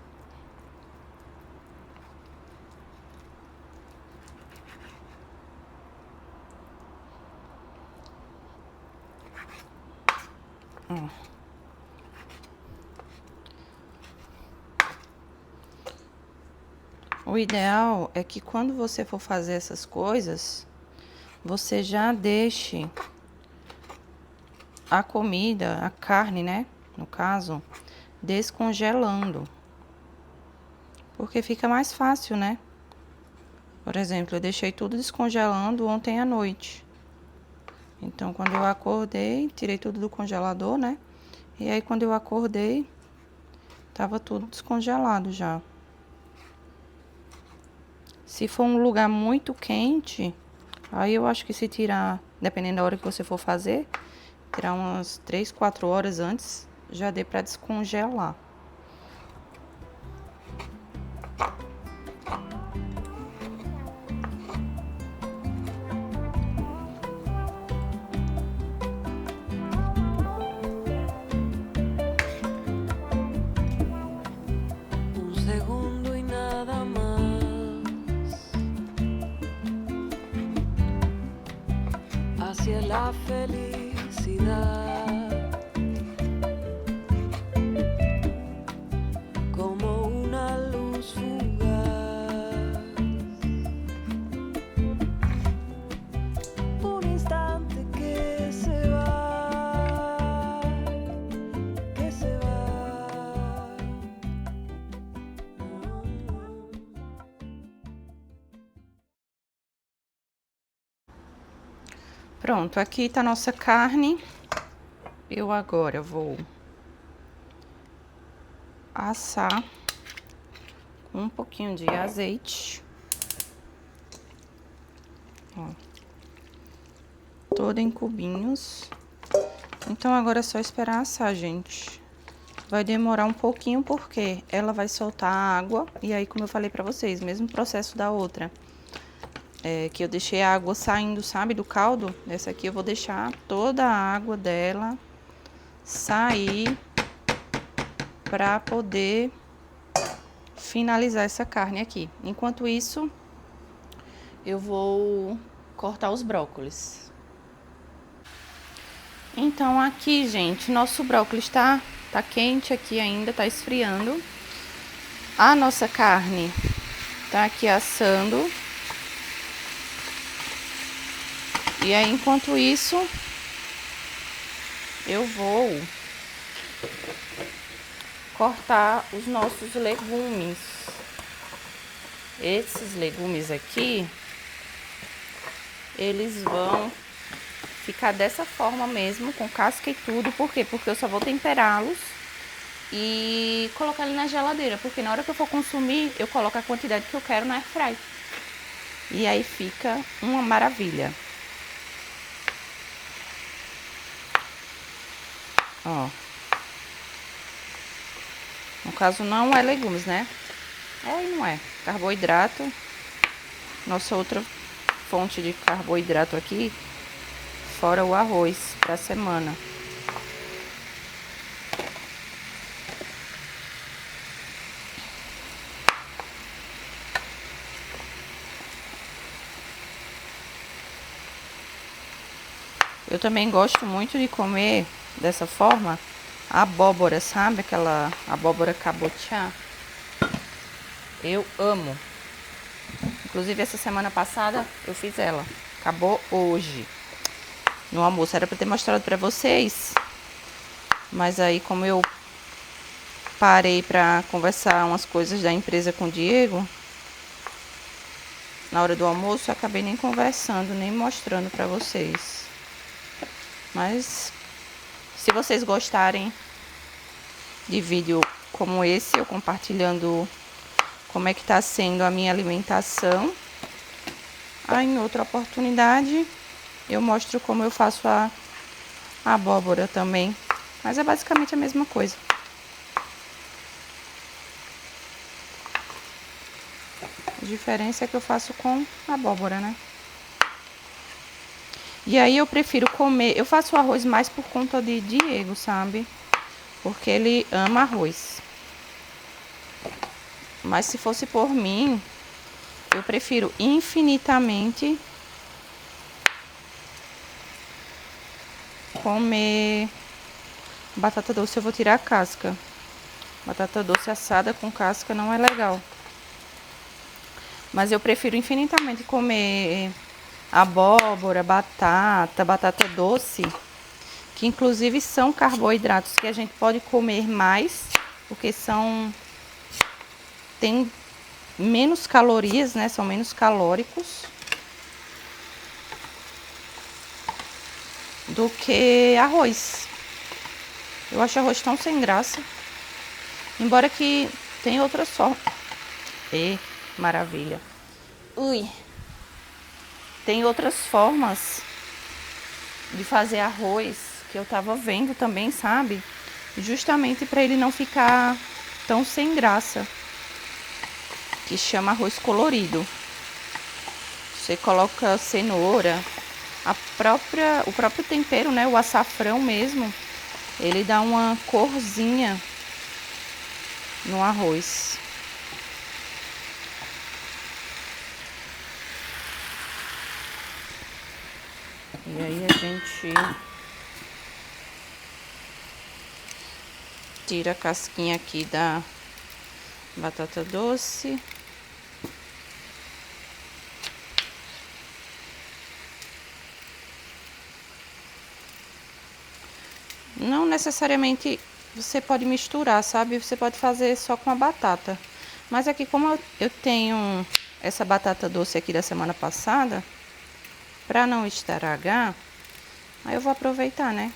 O ideal é que quando você for fazer essas coisas, você já deixe a comida, a carne, né? No caso, descongelando. Porque fica mais fácil, né? Por exemplo, eu deixei tudo descongelando ontem à noite. Então, quando eu acordei, tirei tudo do congelador, né? E aí, quando eu acordei, tava tudo descongelado já. Se for um lugar muito quente, aí eu acho que se tirar, dependendo da hora que você for fazer, tirar umas 3, 4 horas antes, já dê pra descongelar. Un segundo y nada más hacia la felicidad, como una luz fugaz, un instante que se va, que se va. Pronto, aqui tá a nossa carne. Eu agora vou assar com um pouquinho de azeite. Ó. Toda em cubinhos. Então, agora é só esperar assar, gente. Vai demorar um pouquinho porque ela vai soltar água. E aí, como eu falei pra vocês, mesmo processo da outra. Que eu deixei a água saindo, sabe, do caldo. Essa aqui eu vou deixar toda a água dela sair pra poder finalizar essa carne aqui. Enquanto isso, eu vou cortar os brócolis. Então, aqui, gente, nosso brócolis tá quente aqui ainda, tá esfriando. A nossa carne tá aqui assando. E aí, enquanto isso, eu vou cortar os nossos legumes. Esses legumes aqui, eles vão ficar dessa forma mesmo, com casca e tudo. Por quê? Porque eu só vou temperá-los e colocar ele na geladeira. Porque na hora que eu for consumir, eu coloco a quantidade que eu quero na airfry. E aí fica uma maravilha. Ó. No caso, não é legumes, né? É e não é. Carboidrato. Nossa outra fonte de carboidrato aqui, fora o arroz pra semana. Eu também gosto muito de comer dessa forma a abóbora, sabe? Aquela abóbora cabotiá. Eu amo. Inclusive, essa semana passada eu fiz ela. Acabou hoje. No almoço. Era pra ter mostrado pra vocês. Mas aí, como eu parei pra conversar umas coisas da empresa com o Diego, na hora do almoço, eu acabei nem conversando, nem mostrando pra vocês. Mas, se vocês gostarem de vídeo como esse, eu compartilhando como é que tá sendo a minha alimentação, aí em outra oportunidade eu mostro como eu faço a abóbora também. Mas é basicamente a mesma coisa. A diferença é que eu faço com abóbora, né? E aí eu prefiro comer, eu faço o arroz mais por conta de Diego, sabe? Porque ele ama arroz. Mas se fosse por mim, eu prefiro infinitamente comer batata doce. Eu vou tirar a casca. Batata doce assada com casca não é legal. Mas eu prefiro infinitamente comer abóbora, batata doce, que inclusive são carboidratos que a gente pode comer mais, porque tem menos calorias, né? São menos calóricos do que arroz. Eu acho arroz tão sem graça. Embora que tem outras formas. Maravilha. Ui. Tem outras formas de fazer arroz que eu tava vendo também, sabe? Justamente para ele não ficar tão sem graça. Que chama arroz colorido. Você coloca cenoura, o próprio tempero, né? O açafrão mesmo. Ele dá uma corzinha no arroz. E aí a gente tira a casquinha aqui da batata doce. Não necessariamente você pode misturar, sabe? Você pode fazer só com a batata. Mas aqui, como eu tenho essa batata doce aqui da semana passada, para não estragar, aí eu vou aproveitar, né?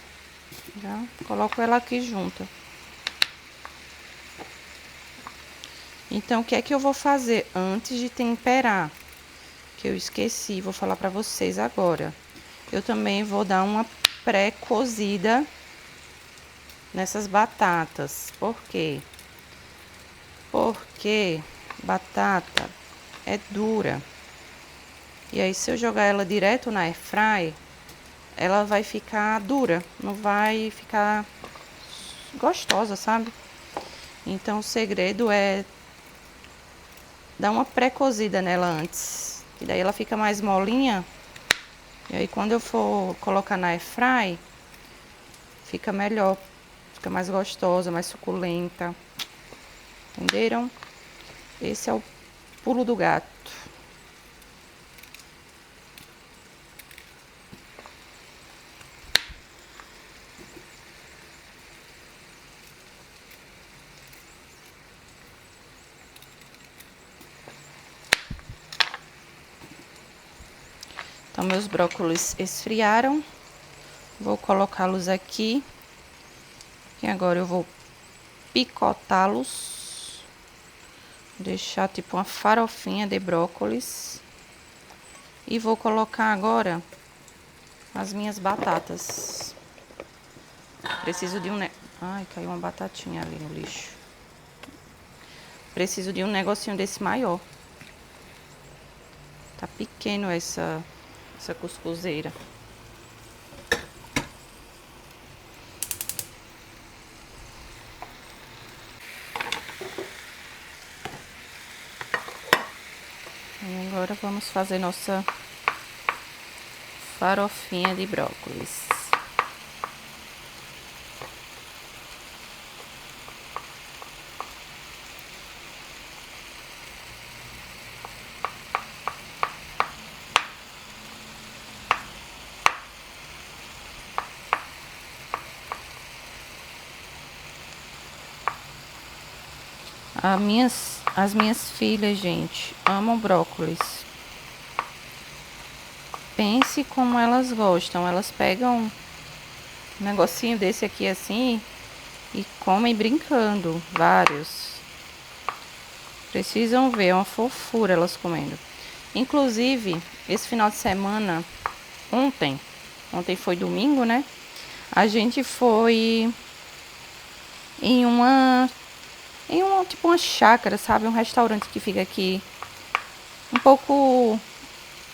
Já coloco ela aqui junto. Então, o que é que eu vou fazer antes de temperar? Que eu esqueci, vou falar para vocês agora. Eu também vou dar uma pré-cozida nessas batatas. Por quê? Porque batata é dura. E aí, se eu jogar ela direto na airfry, ela vai ficar dura, não vai ficar gostosa, sabe? Então, o segredo é dar uma pré-cozida nela antes. E daí ela fica mais molinha. E aí, quando eu for colocar na airfry, fica melhor. Fica mais gostosa, mais suculenta. Entenderam? Esse é o pulo do gato. Então, meus brócolis esfriaram. Vou colocá-los aqui. E agora eu vou picotá-los. Deixar tipo uma farofinha de brócolis. E vou colocar agora as minhas batatas. Preciso de um... Ai, caiu uma batatinha ali no lixo. Preciso de um negocinho desse maior. Tá pequeno essa cuscuzeira. E agora vamos fazer nossa farofinha de brócolis. As minhas filhas, gente, amam brócolis. Pense como elas gostam. Elas pegam um negocinho desse aqui assim e comem brincando, vários. Precisam ver, é uma fofura elas comendo. Inclusive, esse final de semana, ontem foi domingo, né? A gente foi em tipo uma chácara, sabe? Um restaurante que fica aqui um pouco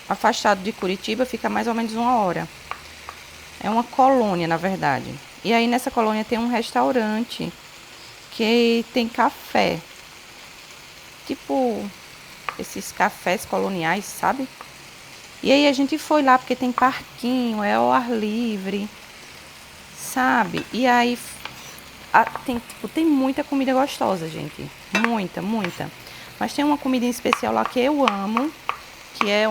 afastado de Curitiba, fica mais ou menos 1 hora. É uma colônia, na verdade. E aí nessa colônia tem um restaurante que tem café. Tipo esses cafés coloniais, sabe? E aí a gente foi lá porque tem parquinho, é ao ar livre, sabe? E aí tem muita comida gostosa, gente. Muita, muita. Mas tem uma comida em especial lá que eu amo, que é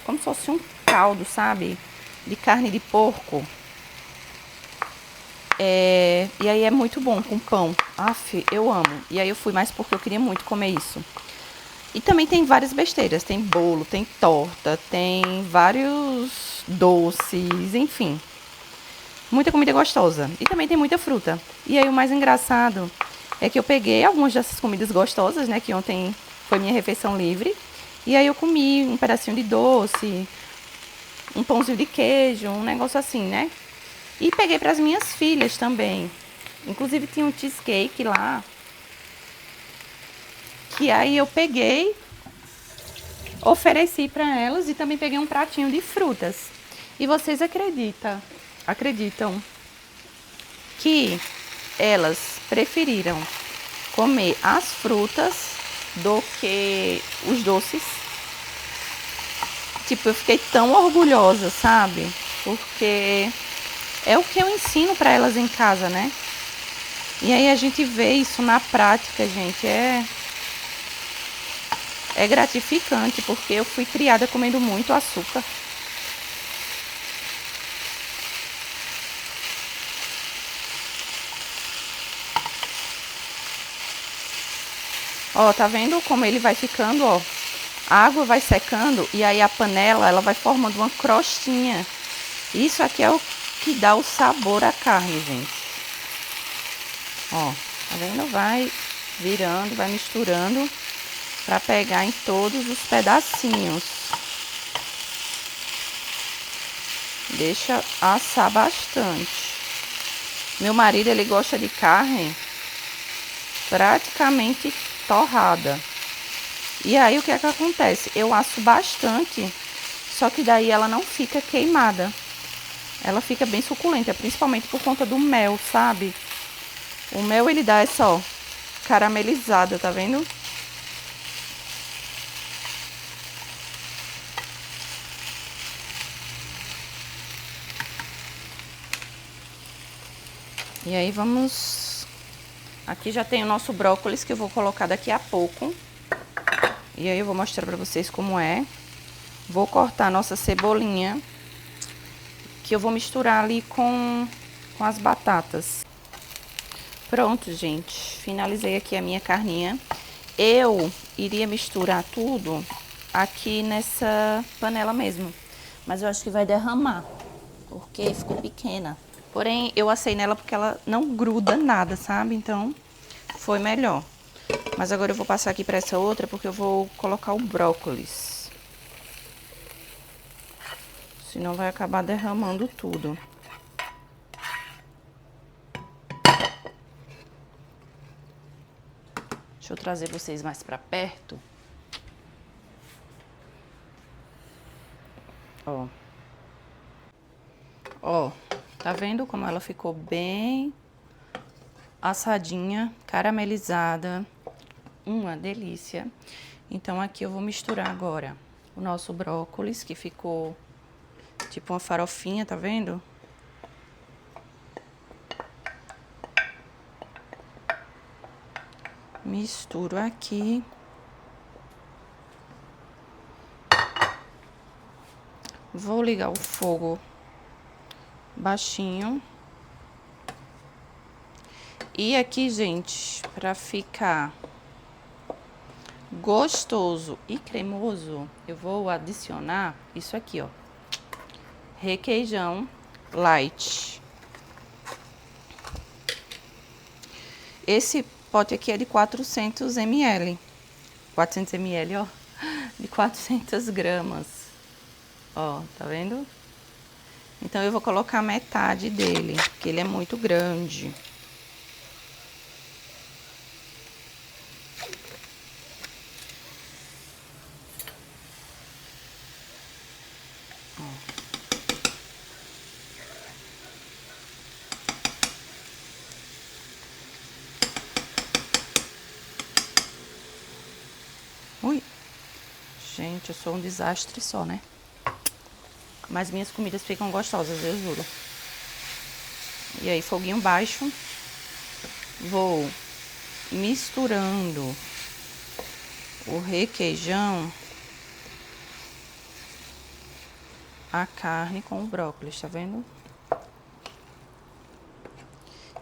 como se fosse um caldo, sabe? De carne de porco. E aí é muito bom com pão. Aff, eu amo. E aí eu fui mais porque eu queria muito comer isso. E também tem várias besteiras. Tem bolo, tem torta, tem vários doces, enfim. Muita comida gostosa. E também tem muita fruta. E aí o mais engraçado é que eu peguei algumas dessas comidas gostosas, né? Que ontem foi minha refeição livre. E aí eu comi um pedacinho de doce, um pãozinho de queijo, um negócio assim, né? E peguei para as minhas filhas também. Inclusive tinha um cheesecake lá. Que aí eu peguei, ofereci para elas e também peguei um pratinho de frutas. E vocês acreditam que elas preferiram comer as frutas do que os doces? Tipo, eu fiquei tão orgulhosa, sabe? Porque é o que eu ensino para elas em casa, né? E aí a gente vê isso na prática, gente. É gratificante, porque eu fui criada comendo muito açúcar. Ó, tá vendo como ele vai ficando, ó? A água vai secando e aí a panela, ela vai formando uma crostinha. Isso aqui é o que dá o sabor à carne, gente. Ó, tá vendo? Vai virando, vai misturando pra pegar em todos os pedacinhos. Deixa assar bastante. Meu marido, ele gosta de carne praticamente torrada. E aí o que é que acontece? Eu asso bastante, só que daí ela não fica queimada. Ela fica bem suculenta, principalmente por conta do mel, sabe? O mel ele dá essa, ó, caramelizada, tá vendo? E aí vamos... Aqui já tem o nosso brócolis que eu vou colocar daqui a pouco. E aí eu vou mostrar pra vocês como é. Vou cortar a nossa cebolinha, que eu vou misturar ali com as batatas. Pronto, gente. Finalizei aqui a minha carninha. Eu iria misturar tudo aqui nessa panela mesmo. Mas eu acho que vai derramar, porque ficou pequena. Porém, eu assei nela porque ela não gruda nada, sabe? Então, foi melhor. Mas agora eu vou passar aqui para essa outra porque eu vou colocar o brócolis. Senão vai acabar derramando tudo. Deixa eu trazer vocês mais para perto. Ó. Ó, tá vendo como ela ficou bem assadinha, caramelizada? Uma delícia. Então aqui eu vou misturar agora o nosso brócolis, que ficou tipo uma farofinha, tá vendo? Misturo aqui. Vou ligar o fogo baixinho. E aqui, gente, pra ficar gostoso e cremoso, eu vou adicionar isso aqui, ó. Requeijão light. Esse pote aqui é de 400 ml. 400 ml, ó. De 400 gramas. Ó, tá vendo? Então, eu vou colocar metade dele, porque ele é muito grande. Ui. Gente, eu sou um desastre só, né? Mas minhas comidas ficam gostosas, eu juro. E aí, foguinho baixo. Vou misturando o requeijão, a carne com o brócolis, tá vendo?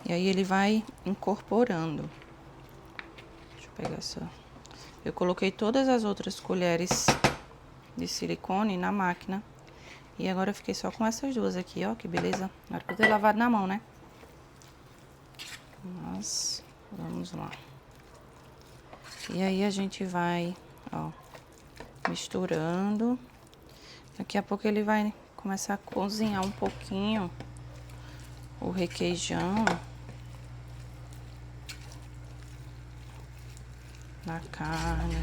E aí ele vai incorporando. Deixa eu pegar essa. Eu coloquei todas as outras colheres de silicone na máquina. E agora eu fiquei só com essas duas aqui, ó, que beleza. Era pra eu ter lavado na mão, né? Mas, vamos lá. E aí a gente vai, ó, misturando. Daqui a pouco ele vai começar a cozinhar um pouquinho o requeijão na carne.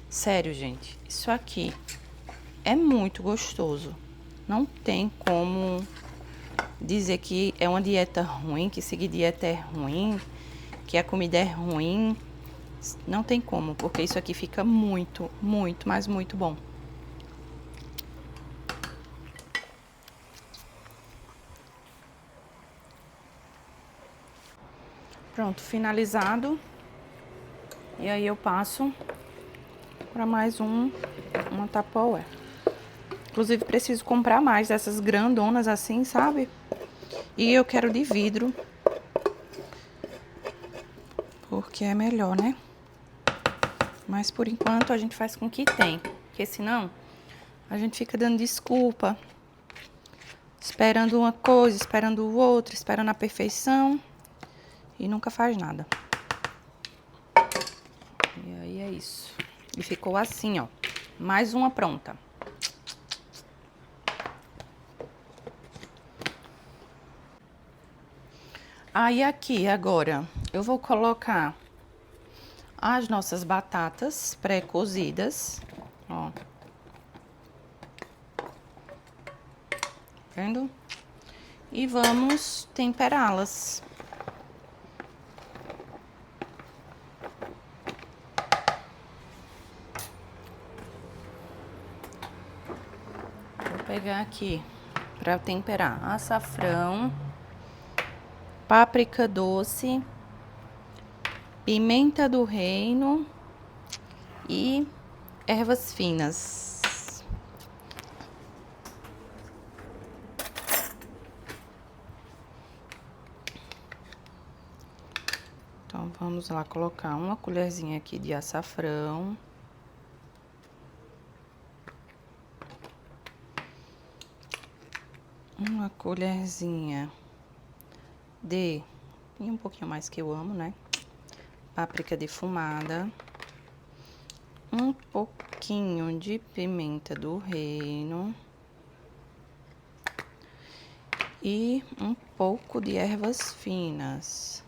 Sério, gente, isso aqui é muito gostoso. Não tem como dizer que é uma dieta ruim, que seguir dieta é ruim, que a comida é ruim. Não tem como, porque isso aqui fica muito, muito, mas muito bom. Pronto, finalizado. E aí eu passo para mais uma Tupperware. Inclusive, preciso comprar mais dessas grandonas assim, sabe? E eu quero de vidro, porque é melhor, né? Mas por enquanto a gente faz com o que tem, porque senão a gente fica dando desculpa, esperando uma coisa, esperando o outro, esperando a perfeição e nunca faz nada. E aí é isso. E ficou assim, ó. Mais uma pronta. Aí aqui agora eu vou colocar as nossas batatas pré-cozidas, ó. Vendo? E vamos temperá-las. Vou pegar aqui para temperar açafrão, páprica doce, pimenta do reino e ervas finas. Então, vamos lá colocar uma colherzinha aqui de açafrão. Uma colherzinha e um pouquinho mais que eu amo, né? Páprica defumada. Um pouquinho de pimenta do reino. E um pouco de ervas finas.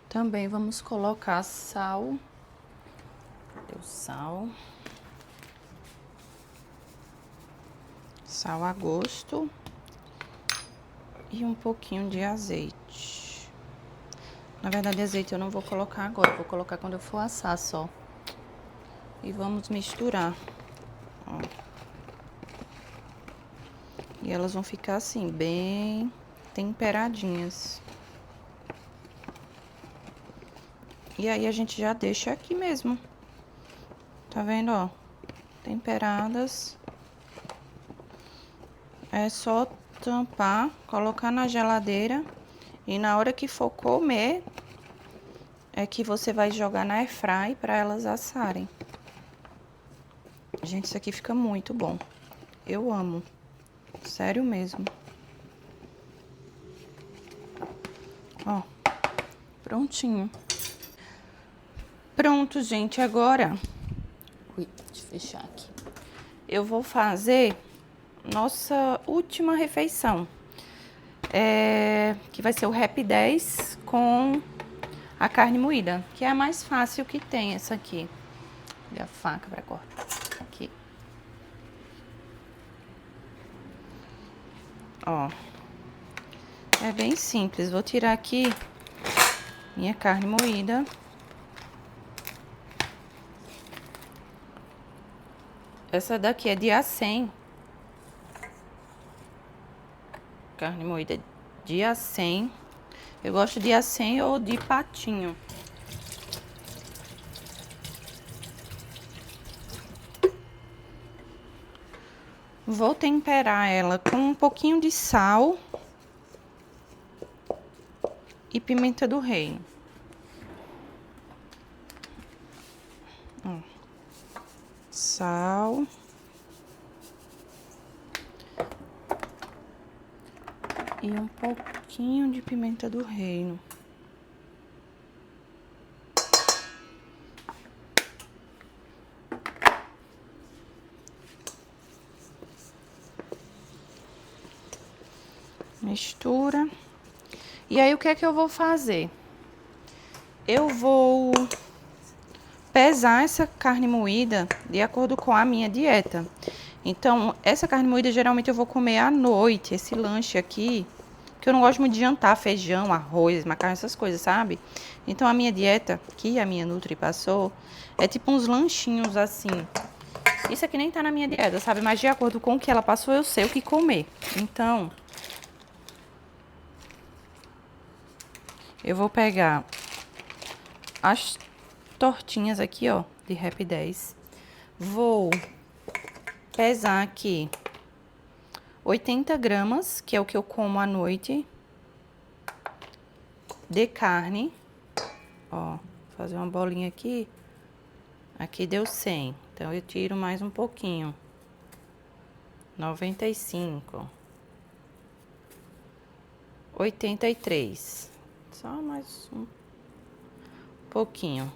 Também vamos colocar sal. Cadê o sal? Sal a gosto. E um pouquinho de azeite. Na verdade, azeite eu não vou colocar agora, vou colocar quando eu for assar só. E vamos misturar. Ó. E elas vão ficar assim, bem temperadinhas. E aí a gente já deixa aqui mesmo. Tá vendo, ó? Temperadas. É só tampar, colocar na geladeira. E na hora que for comer, é que você vai jogar na airfry para elas assarem. Gente, isso aqui fica muito bom. Eu amo. Sério mesmo. Ó, prontinho. Pronto, gente, agora... Ui, deixa eu fechar aqui. Eu vou fazer nossa última refeição. Que vai ser o Happy 10 com a carne moída, que é a mais fácil que tem essa aqui. E a faca para cortar. Aqui. Ó. É bem simples. Vou tirar aqui minha carne moída. Essa daqui é de A100. Carne moída de A100. Eu gosto de A100 ou de patinho. Vou temperar ela com um pouquinho de sal e pimenta do reino. Sal. E um pouquinho de pimenta do reino. Mistura. E aí, o que é que eu vou fazer? Eu vou pesar essa carne moída de acordo com a minha dieta. Então, essa carne moída, geralmente, eu vou comer à noite. Esse lanche aqui, que eu não gosto muito de jantar feijão, arroz, macarrão, essas coisas, sabe? Então, a minha dieta, que a minha Nutri passou, é tipo uns lanchinhos assim. Isso aqui nem tá na minha dieta, sabe? Mas de acordo com o que ela passou, eu sei o que comer. Então, eu vou pegar as tortinhas aqui, ó, de Happy 10. Vou pesar aqui 80 gramas, que é o que eu como à noite, de carne. Ó, fazer uma bolinha aqui. Aqui deu 100, então eu tiro mais um pouquinho. 95. 83. Só mais um pouquinho.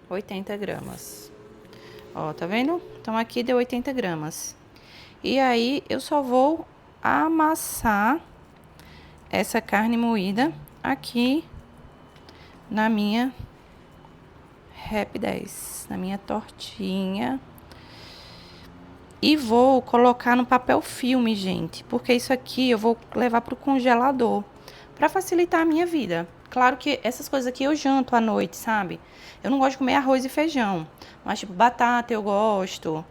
80 gramas. Ó, tá vendo? Então, aqui deu 80 gramas. E aí, eu só vou amassar essa carne moída aqui na minha Happy 10, na minha tortinha. E vou colocar no papel filme, gente, porque isso aqui eu vou levar pro congelador para facilitar a minha vida. Claro que essas coisas aqui eu janto à noite, sabe? Eu não gosto de comer arroz e feijão, mas tipo batata eu gosto,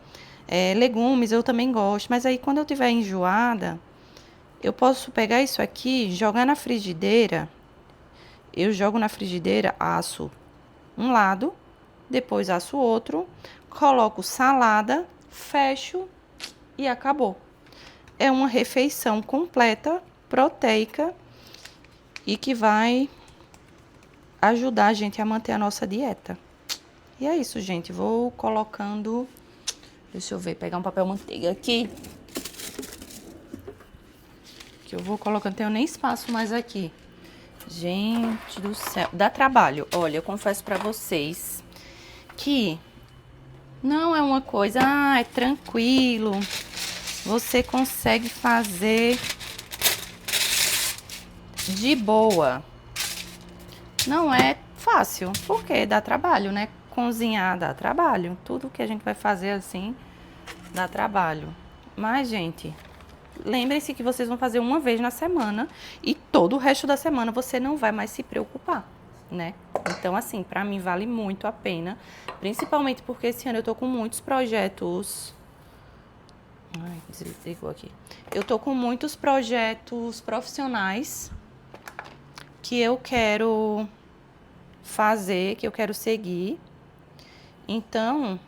legumes eu também gosto. Mas aí quando eu tiver enjoada, eu posso pegar isso aqui, jogar na frigideira. Eu jogo na frigideira, asso um lado, depois asso o outro, coloco salada, fecho e acabou. É uma refeição completa, proteica e que vai ajudar a gente a manter a nossa dieta. E é isso, gente. Vou colocando... Deixa eu ver, pegar um papel manteiga aqui. Que eu vou colocando, tenho nem espaço mais aqui. Gente do céu, dá trabalho. Olha, eu confesso pra vocês que não é uma coisa, é tranquilo. Você consegue fazer de boa. Não é fácil, porque dá trabalho, né? Cozinhar dá trabalho. Tudo que a gente vai fazer assim dá trabalho. Mas, gente, lembrem-se que vocês vão fazer uma vez na semana e todo o resto da semana você não vai mais se preocupar, né? Então, assim, pra mim vale muito a pena. Principalmente porque esse ano eu tô com muitos projetos... Ai, desligou aqui. Eu tô com muitos projetos profissionais que eu quero fazer, que eu quero seguir. Então,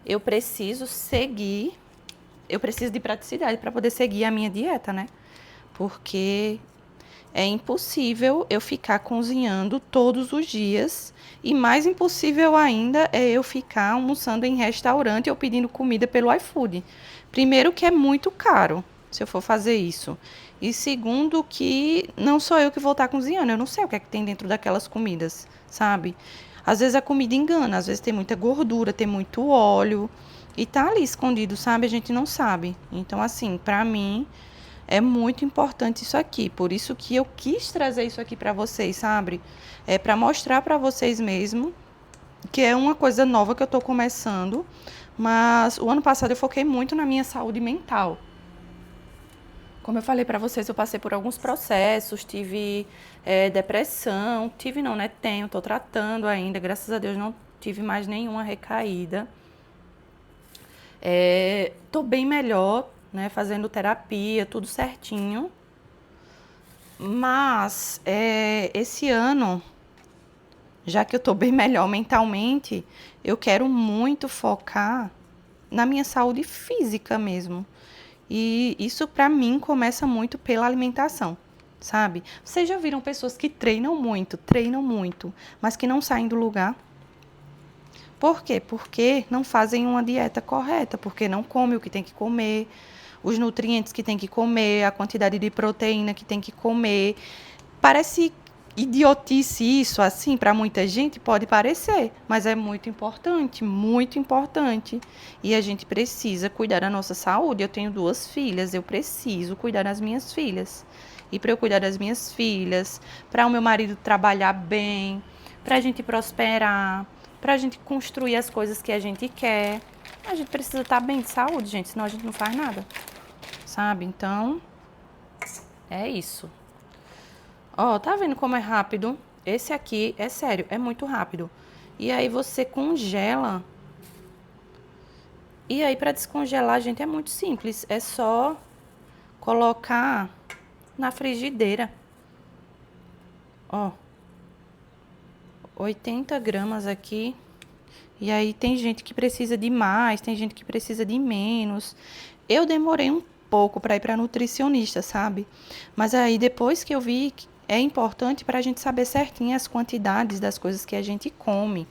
eu preciso de praticidade para poder seguir a minha dieta, né? Porque é impossível eu ficar cozinhando todos os dias e mais impossível ainda é eu ficar almoçando em restaurante ou pedindo comida pelo iFood. Primeiro que é muito caro se eu for fazer isso. E segundo que não sou eu que vou estar cozinhando, eu não sei o que é que tem dentro daquelas comidas, sabe? Às vezes a comida engana, às vezes tem muita gordura, tem muito óleo e tá ali escondido, sabe? A gente não sabe. Então, assim, pra mim é muito importante isso aqui. Por isso que eu quis trazer isso aqui pra vocês, sabe? É pra mostrar pra vocês mesmo que é uma coisa nova que eu tô começando. Mas o ano passado eu foquei muito na minha saúde mental. Como eu falei pra vocês, eu passei por alguns processos, tive depressão, tive não, né? Tenho, tô tratando ainda, graças a Deus não tive mais nenhuma recaída. Tô bem melhor, né? Fazendo terapia, tudo certinho. Mas esse ano, já que eu tô bem melhor mentalmente, eu quero muito focar na minha saúde física mesmo. E isso pra mim começa muito pela alimentação, sabe? Vocês já viram pessoas que treinam muito, mas que não saem do lugar? Por quê? Porque não fazem uma dieta correta, porque não comem o que tem que comer, os nutrientes que tem que comer, a quantidade de proteína que tem que comer. Parece idiotice isso, assim, para muita gente pode parecer, mas é muito importante, muito importante. E a gente precisa cuidar da nossa saúde. Eu tenho 2 filhas, eu preciso cuidar das minhas filhas. E para eu cuidar das minhas filhas, para o meu marido trabalhar bem, para a gente prosperar, para a gente construir as coisas que a gente quer, a gente precisa estar bem de saúde, gente, senão a gente não faz nada, sabe? Então, é isso. Ó, tá vendo como é rápido? Esse aqui, é sério, é muito rápido. E aí você congela. E aí pra descongelar, gente, é muito simples. É só colocar na frigideira. Ó, 80 gramas aqui. E aí tem gente que precisa de mais, tem gente que precisa de menos. Eu demorei um pouco para ir para nutricionista, sabe? Mas aí depois que eu vi que é importante para a gente saber certinho as quantidades das coisas que a gente come.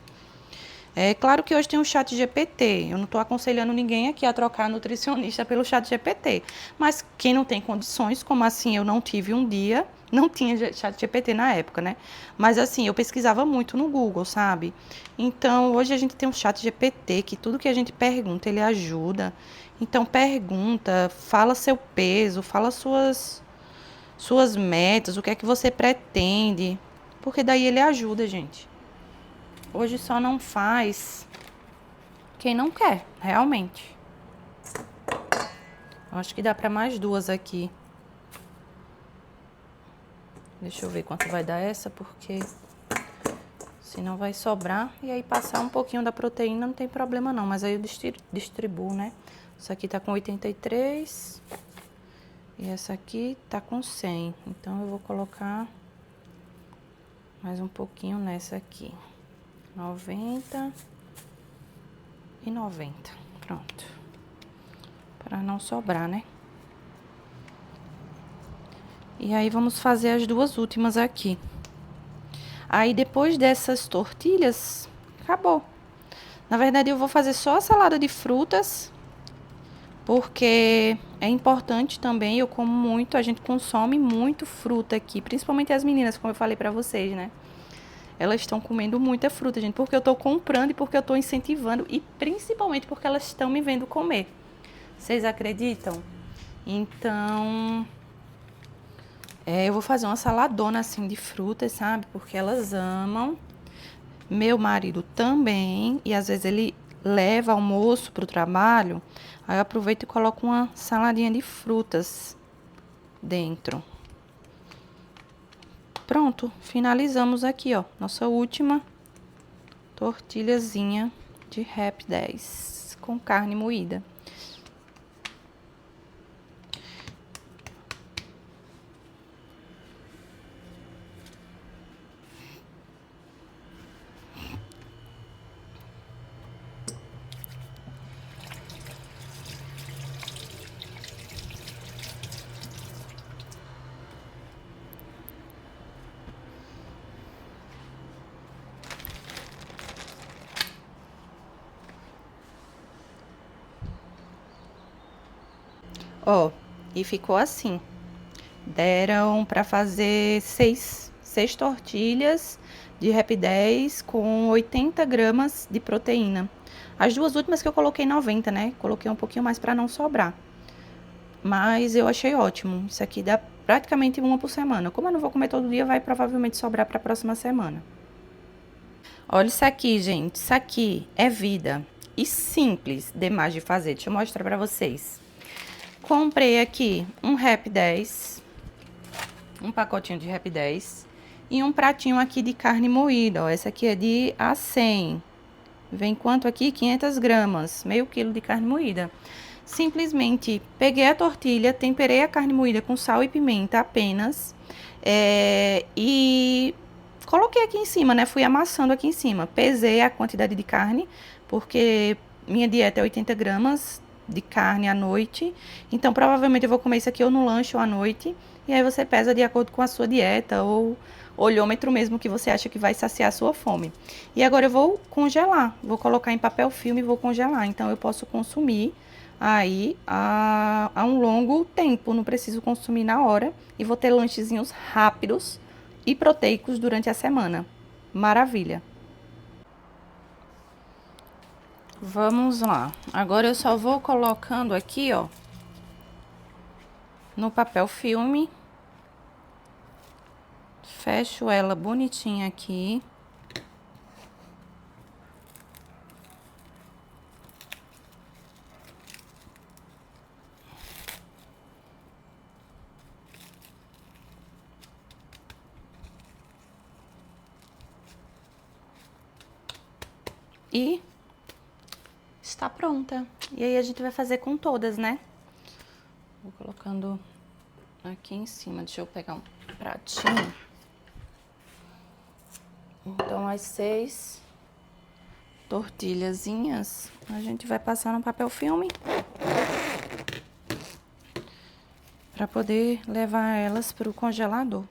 É claro que hoje tem o chat GPT. Eu não estou aconselhando ninguém aqui a trocar nutricionista pelo chat GPT. Mas quem não tem condições, como assim eu não tive um dia, não tinha chat GPT na época, né? Mas assim, eu pesquisava muito no Google, sabe? Então, hoje a gente tem um chat GPT que tudo que a gente pergunta, ele ajuda. Então, pergunta, fala seu peso, fala suas metas, o que é que você pretende. Porque daí ele ajuda, gente. Hoje só não faz quem não quer, realmente. Acho que dá para mais 2 aqui. Deixa eu ver quanto vai dar essa, porque senão vai sobrar. E aí passar um pouquinho da proteína não tem problema não, mas aí eu distribuo, né? Essa aqui tá com 83 e essa aqui tá com 100. Então eu vou colocar mais um pouquinho nessa aqui. 90 e 90. Pronto. Para não sobrar, né? E aí vamos fazer as 2 últimas aqui. Aí depois dessas tortilhas, acabou. Na verdade eu vou fazer só a salada de frutas, porque é importante também, eu como muito, a gente consome muito fruta aqui, principalmente as meninas, como eu falei pra vocês, né? Elas estão comendo muita fruta, gente, porque eu tô comprando e porque eu tô incentivando e principalmente porque elas estão me vendo comer. Vocês acreditam? Então, eu vou fazer uma saladona assim de frutas, sabe? Porque elas amam. Meu marido também, e às vezes ele leva almoço pro trabalho, aí eu aproveito e coloco uma saladinha de frutas dentro. Pronto, finalizamos aqui, ó, nossa última tortilhazinha de Rap 10 com carne moída. Ó, e ficou assim. Deram pra fazer seis tortilhas de Rap 10 com 80 gramas de proteína. As duas últimas que eu coloquei 90, né? Coloquei um pouquinho mais pra não sobrar. Mas eu achei ótimo. Isso aqui dá praticamente uma por semana. Como eu não vou comer todo dia, vai provavelmente sobrar pra próxima semana. Olha isso aqui, gente. Isso aqui é vida. E simples demais de fazer. Deixa eu mostrar pra vocês. Comprei aqui um Rap 10, um pacotinho de Rap 10 e um pratinho aqui de carne moída, ó. Essa aqui é de A100. Vem quanto aqui? 500 gramas, meio quilo de carne moída. Simplesmente peguei a tortilha, temperei a carne moída com sal e pimenta apenas. E coloquei aqui em cima, né? Fui amassando aqui em cima. Pesei a quantidade de carne, porque minha dieta é 80 gramas de carne à noite. Então, provavelmente eu vou comer isso aqui ou no lanche ou à noite. E aí você pesa de acordo com a sua dieta ou olhômetro mesmo que você acha que vai saciar a sua fome. E agora eu vou congelar. Vou colocar em papel filme e vou congelar. Então, eu posso consumir aí a um longo tempo. Não preciso consumir na hora. E vou ter lanchezinhos rápidos e proteicos durante a semana. Maravilha! Vamos lá. Agora eu só vou colocando aqui, ó, no papel filme. Fecho ela bonitinha aqui. E está pronta. E aí a gente vai fazer com todas, né? Vou colocando aqui em cima. Deixa eu pegar um pratinho. Então, as 6 tortilhazinhas a gente vai passar no papel filme para poder levar elas para o congelador.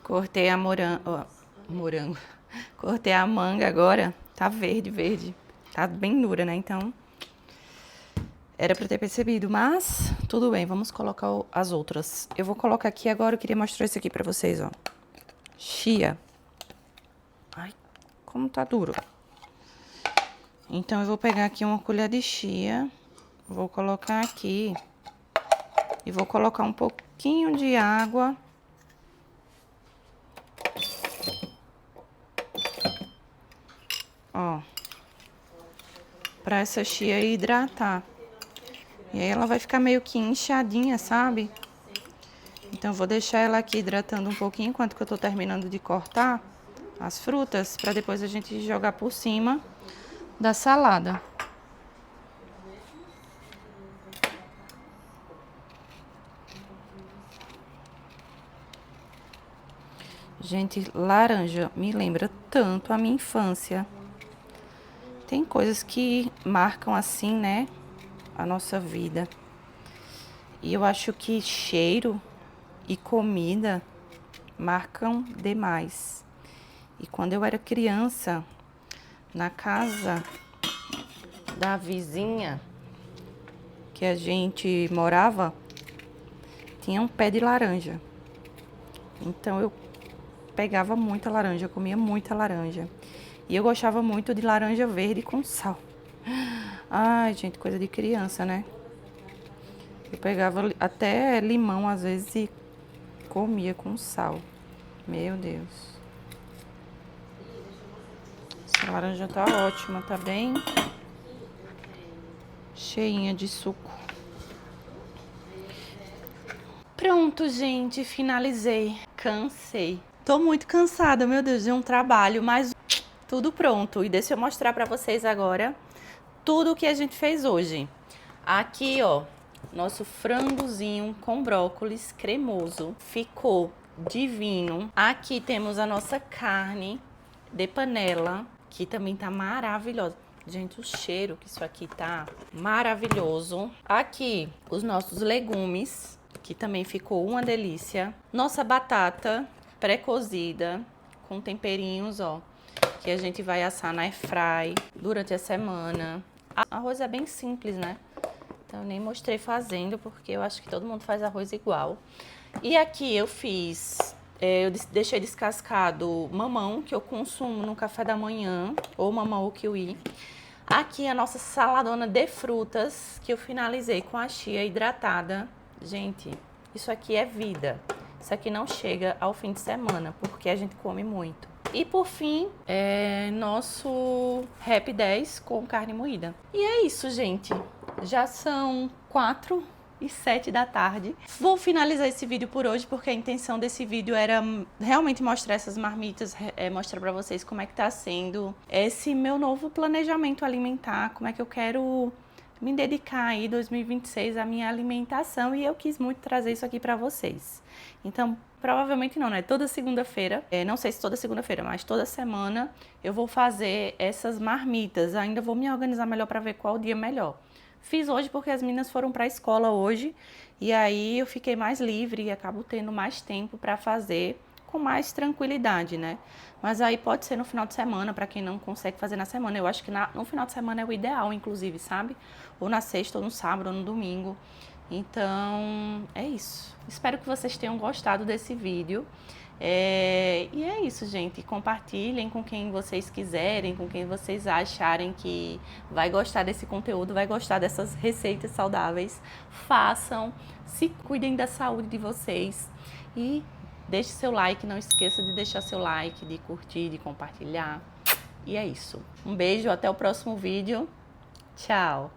Cortei a morango. Cortei a manga agora. Tá verde, verde. Tá bem dura, né? Então, era pra ter percebido, mas tudo bem, vamos colocar as outras. Eu vou colocar aqui agora, eu queria mostrar isso aqui pra vocês, ó. Chia. Ai, como tá duro. Então, eu vou pegar aqui uma colher de chia, vou colocar aqui e vou colocar um pouquinho de água. Ó, pra essa chia hidratar. E aí ela vai ficar meio que inchadinha, sabe? Então, eu vou deixar ela aqui hidratando um pouquinho enquanto que eu tô terminando de cortar as frutas, pra depois a gente jogar por cima da salada. Gente, laranja me lembra tanto a minha infância. Tem coisas que marcam assim, né, a nossa vida. E eu acho que cheiro e comida marcam demais. E quando eu era criança, na casa da vizinha que a gente morava, tinha um pé de laranja. Então eu pegava muita laranja, comia muita laranja. E eu gostava muito de laranja verde com sal. Ai, gente, coisa de criança, né? Eu pegava até limão, às vezes, e comia com sal. Meu Deus. Essa laranja tá ótima, tá bem cheinha de suco. Pronto, gente, finalizei. Cansei. Tô muito cansada, meu Deus, de um trabalho, mas tudo pronto. E deixa eu mostrar pra vocês agora tudo o que a gente fez hoje. Aqui, ó, nosso frangozinho com brócolis cremoso. Ficou divino. Aqui temos a nossa carne de panela, que também tá maravilhosa. Gente, o cheiro que isso aqui tá maravilhoso. Aqui, os nossos legumes, que também ficou uma delícia. Nossa batata pré-cozida, com temperinhos, ó, que a gente vai assar na airfry durante a semana. Arroz é bem simples, né? Então, eu nem mostrei fazendo, porque eu acho que todo mundo faz arroz igual. E aqui eu fiz, eu deixei descascado mamão, que eu consumo no café da manhã, ou mamão ou kiwi. Aqui a nossa saladona de frutas, que eu finalizei com a chia hidratada. Gente, isso aqui é vida. Isso aqui não chega ao fim de semana, porque a gente come muito. E por fim, nosso Rap 10 com carne moída. E é isso, gente. Já são 4h07 da tarde. Vou finalizar esse vídeo por hoje, porque a intenção desse vídeo era realmente mostrar essas marmitas, mostrar pra vocês como é que tá sendo esse meu novo planejamento alimentar, como é que eu quero me dedicar aí 2026 à minha alimentação, e eu quis muito trazer isso aqui pra vocês. Então, provavelmente não, né? Toda segunda-feira, não sei se toda segunda-feira, mas toda semana eu vou fazer essas marmitas. Ainda vou me organizar melhor pra ver qual dia melhor. Fiz hoje porque as meninas foram pra escola hoje, e aí eu fiquei mais livre e acabo tendo mais tempo pra fazer com mais tranquilidade, né? Mas aí pode ser no final de semana, pra quem não consegue fazer na semana. Eu acho que no final de semana é o ideal, inclusive, sabe? Ou na sexta, ou no sábado, ou no domingo. Então, é isso. Espero que vocês tenham gostado desse vídeo. E é isso, gente. Compartilhem com quem vocês quiserem, com quem vocês acharem que vai gostar desse conteúdo, vai gostar dessas receitas saudáveis. Façam, se cuidem da saúde de vocês e deixe seu like. Não esqueça de deixar seu like, de curtir, de compartilhar. E é isso. Um beijo, até o próximo vídeo. Tchau!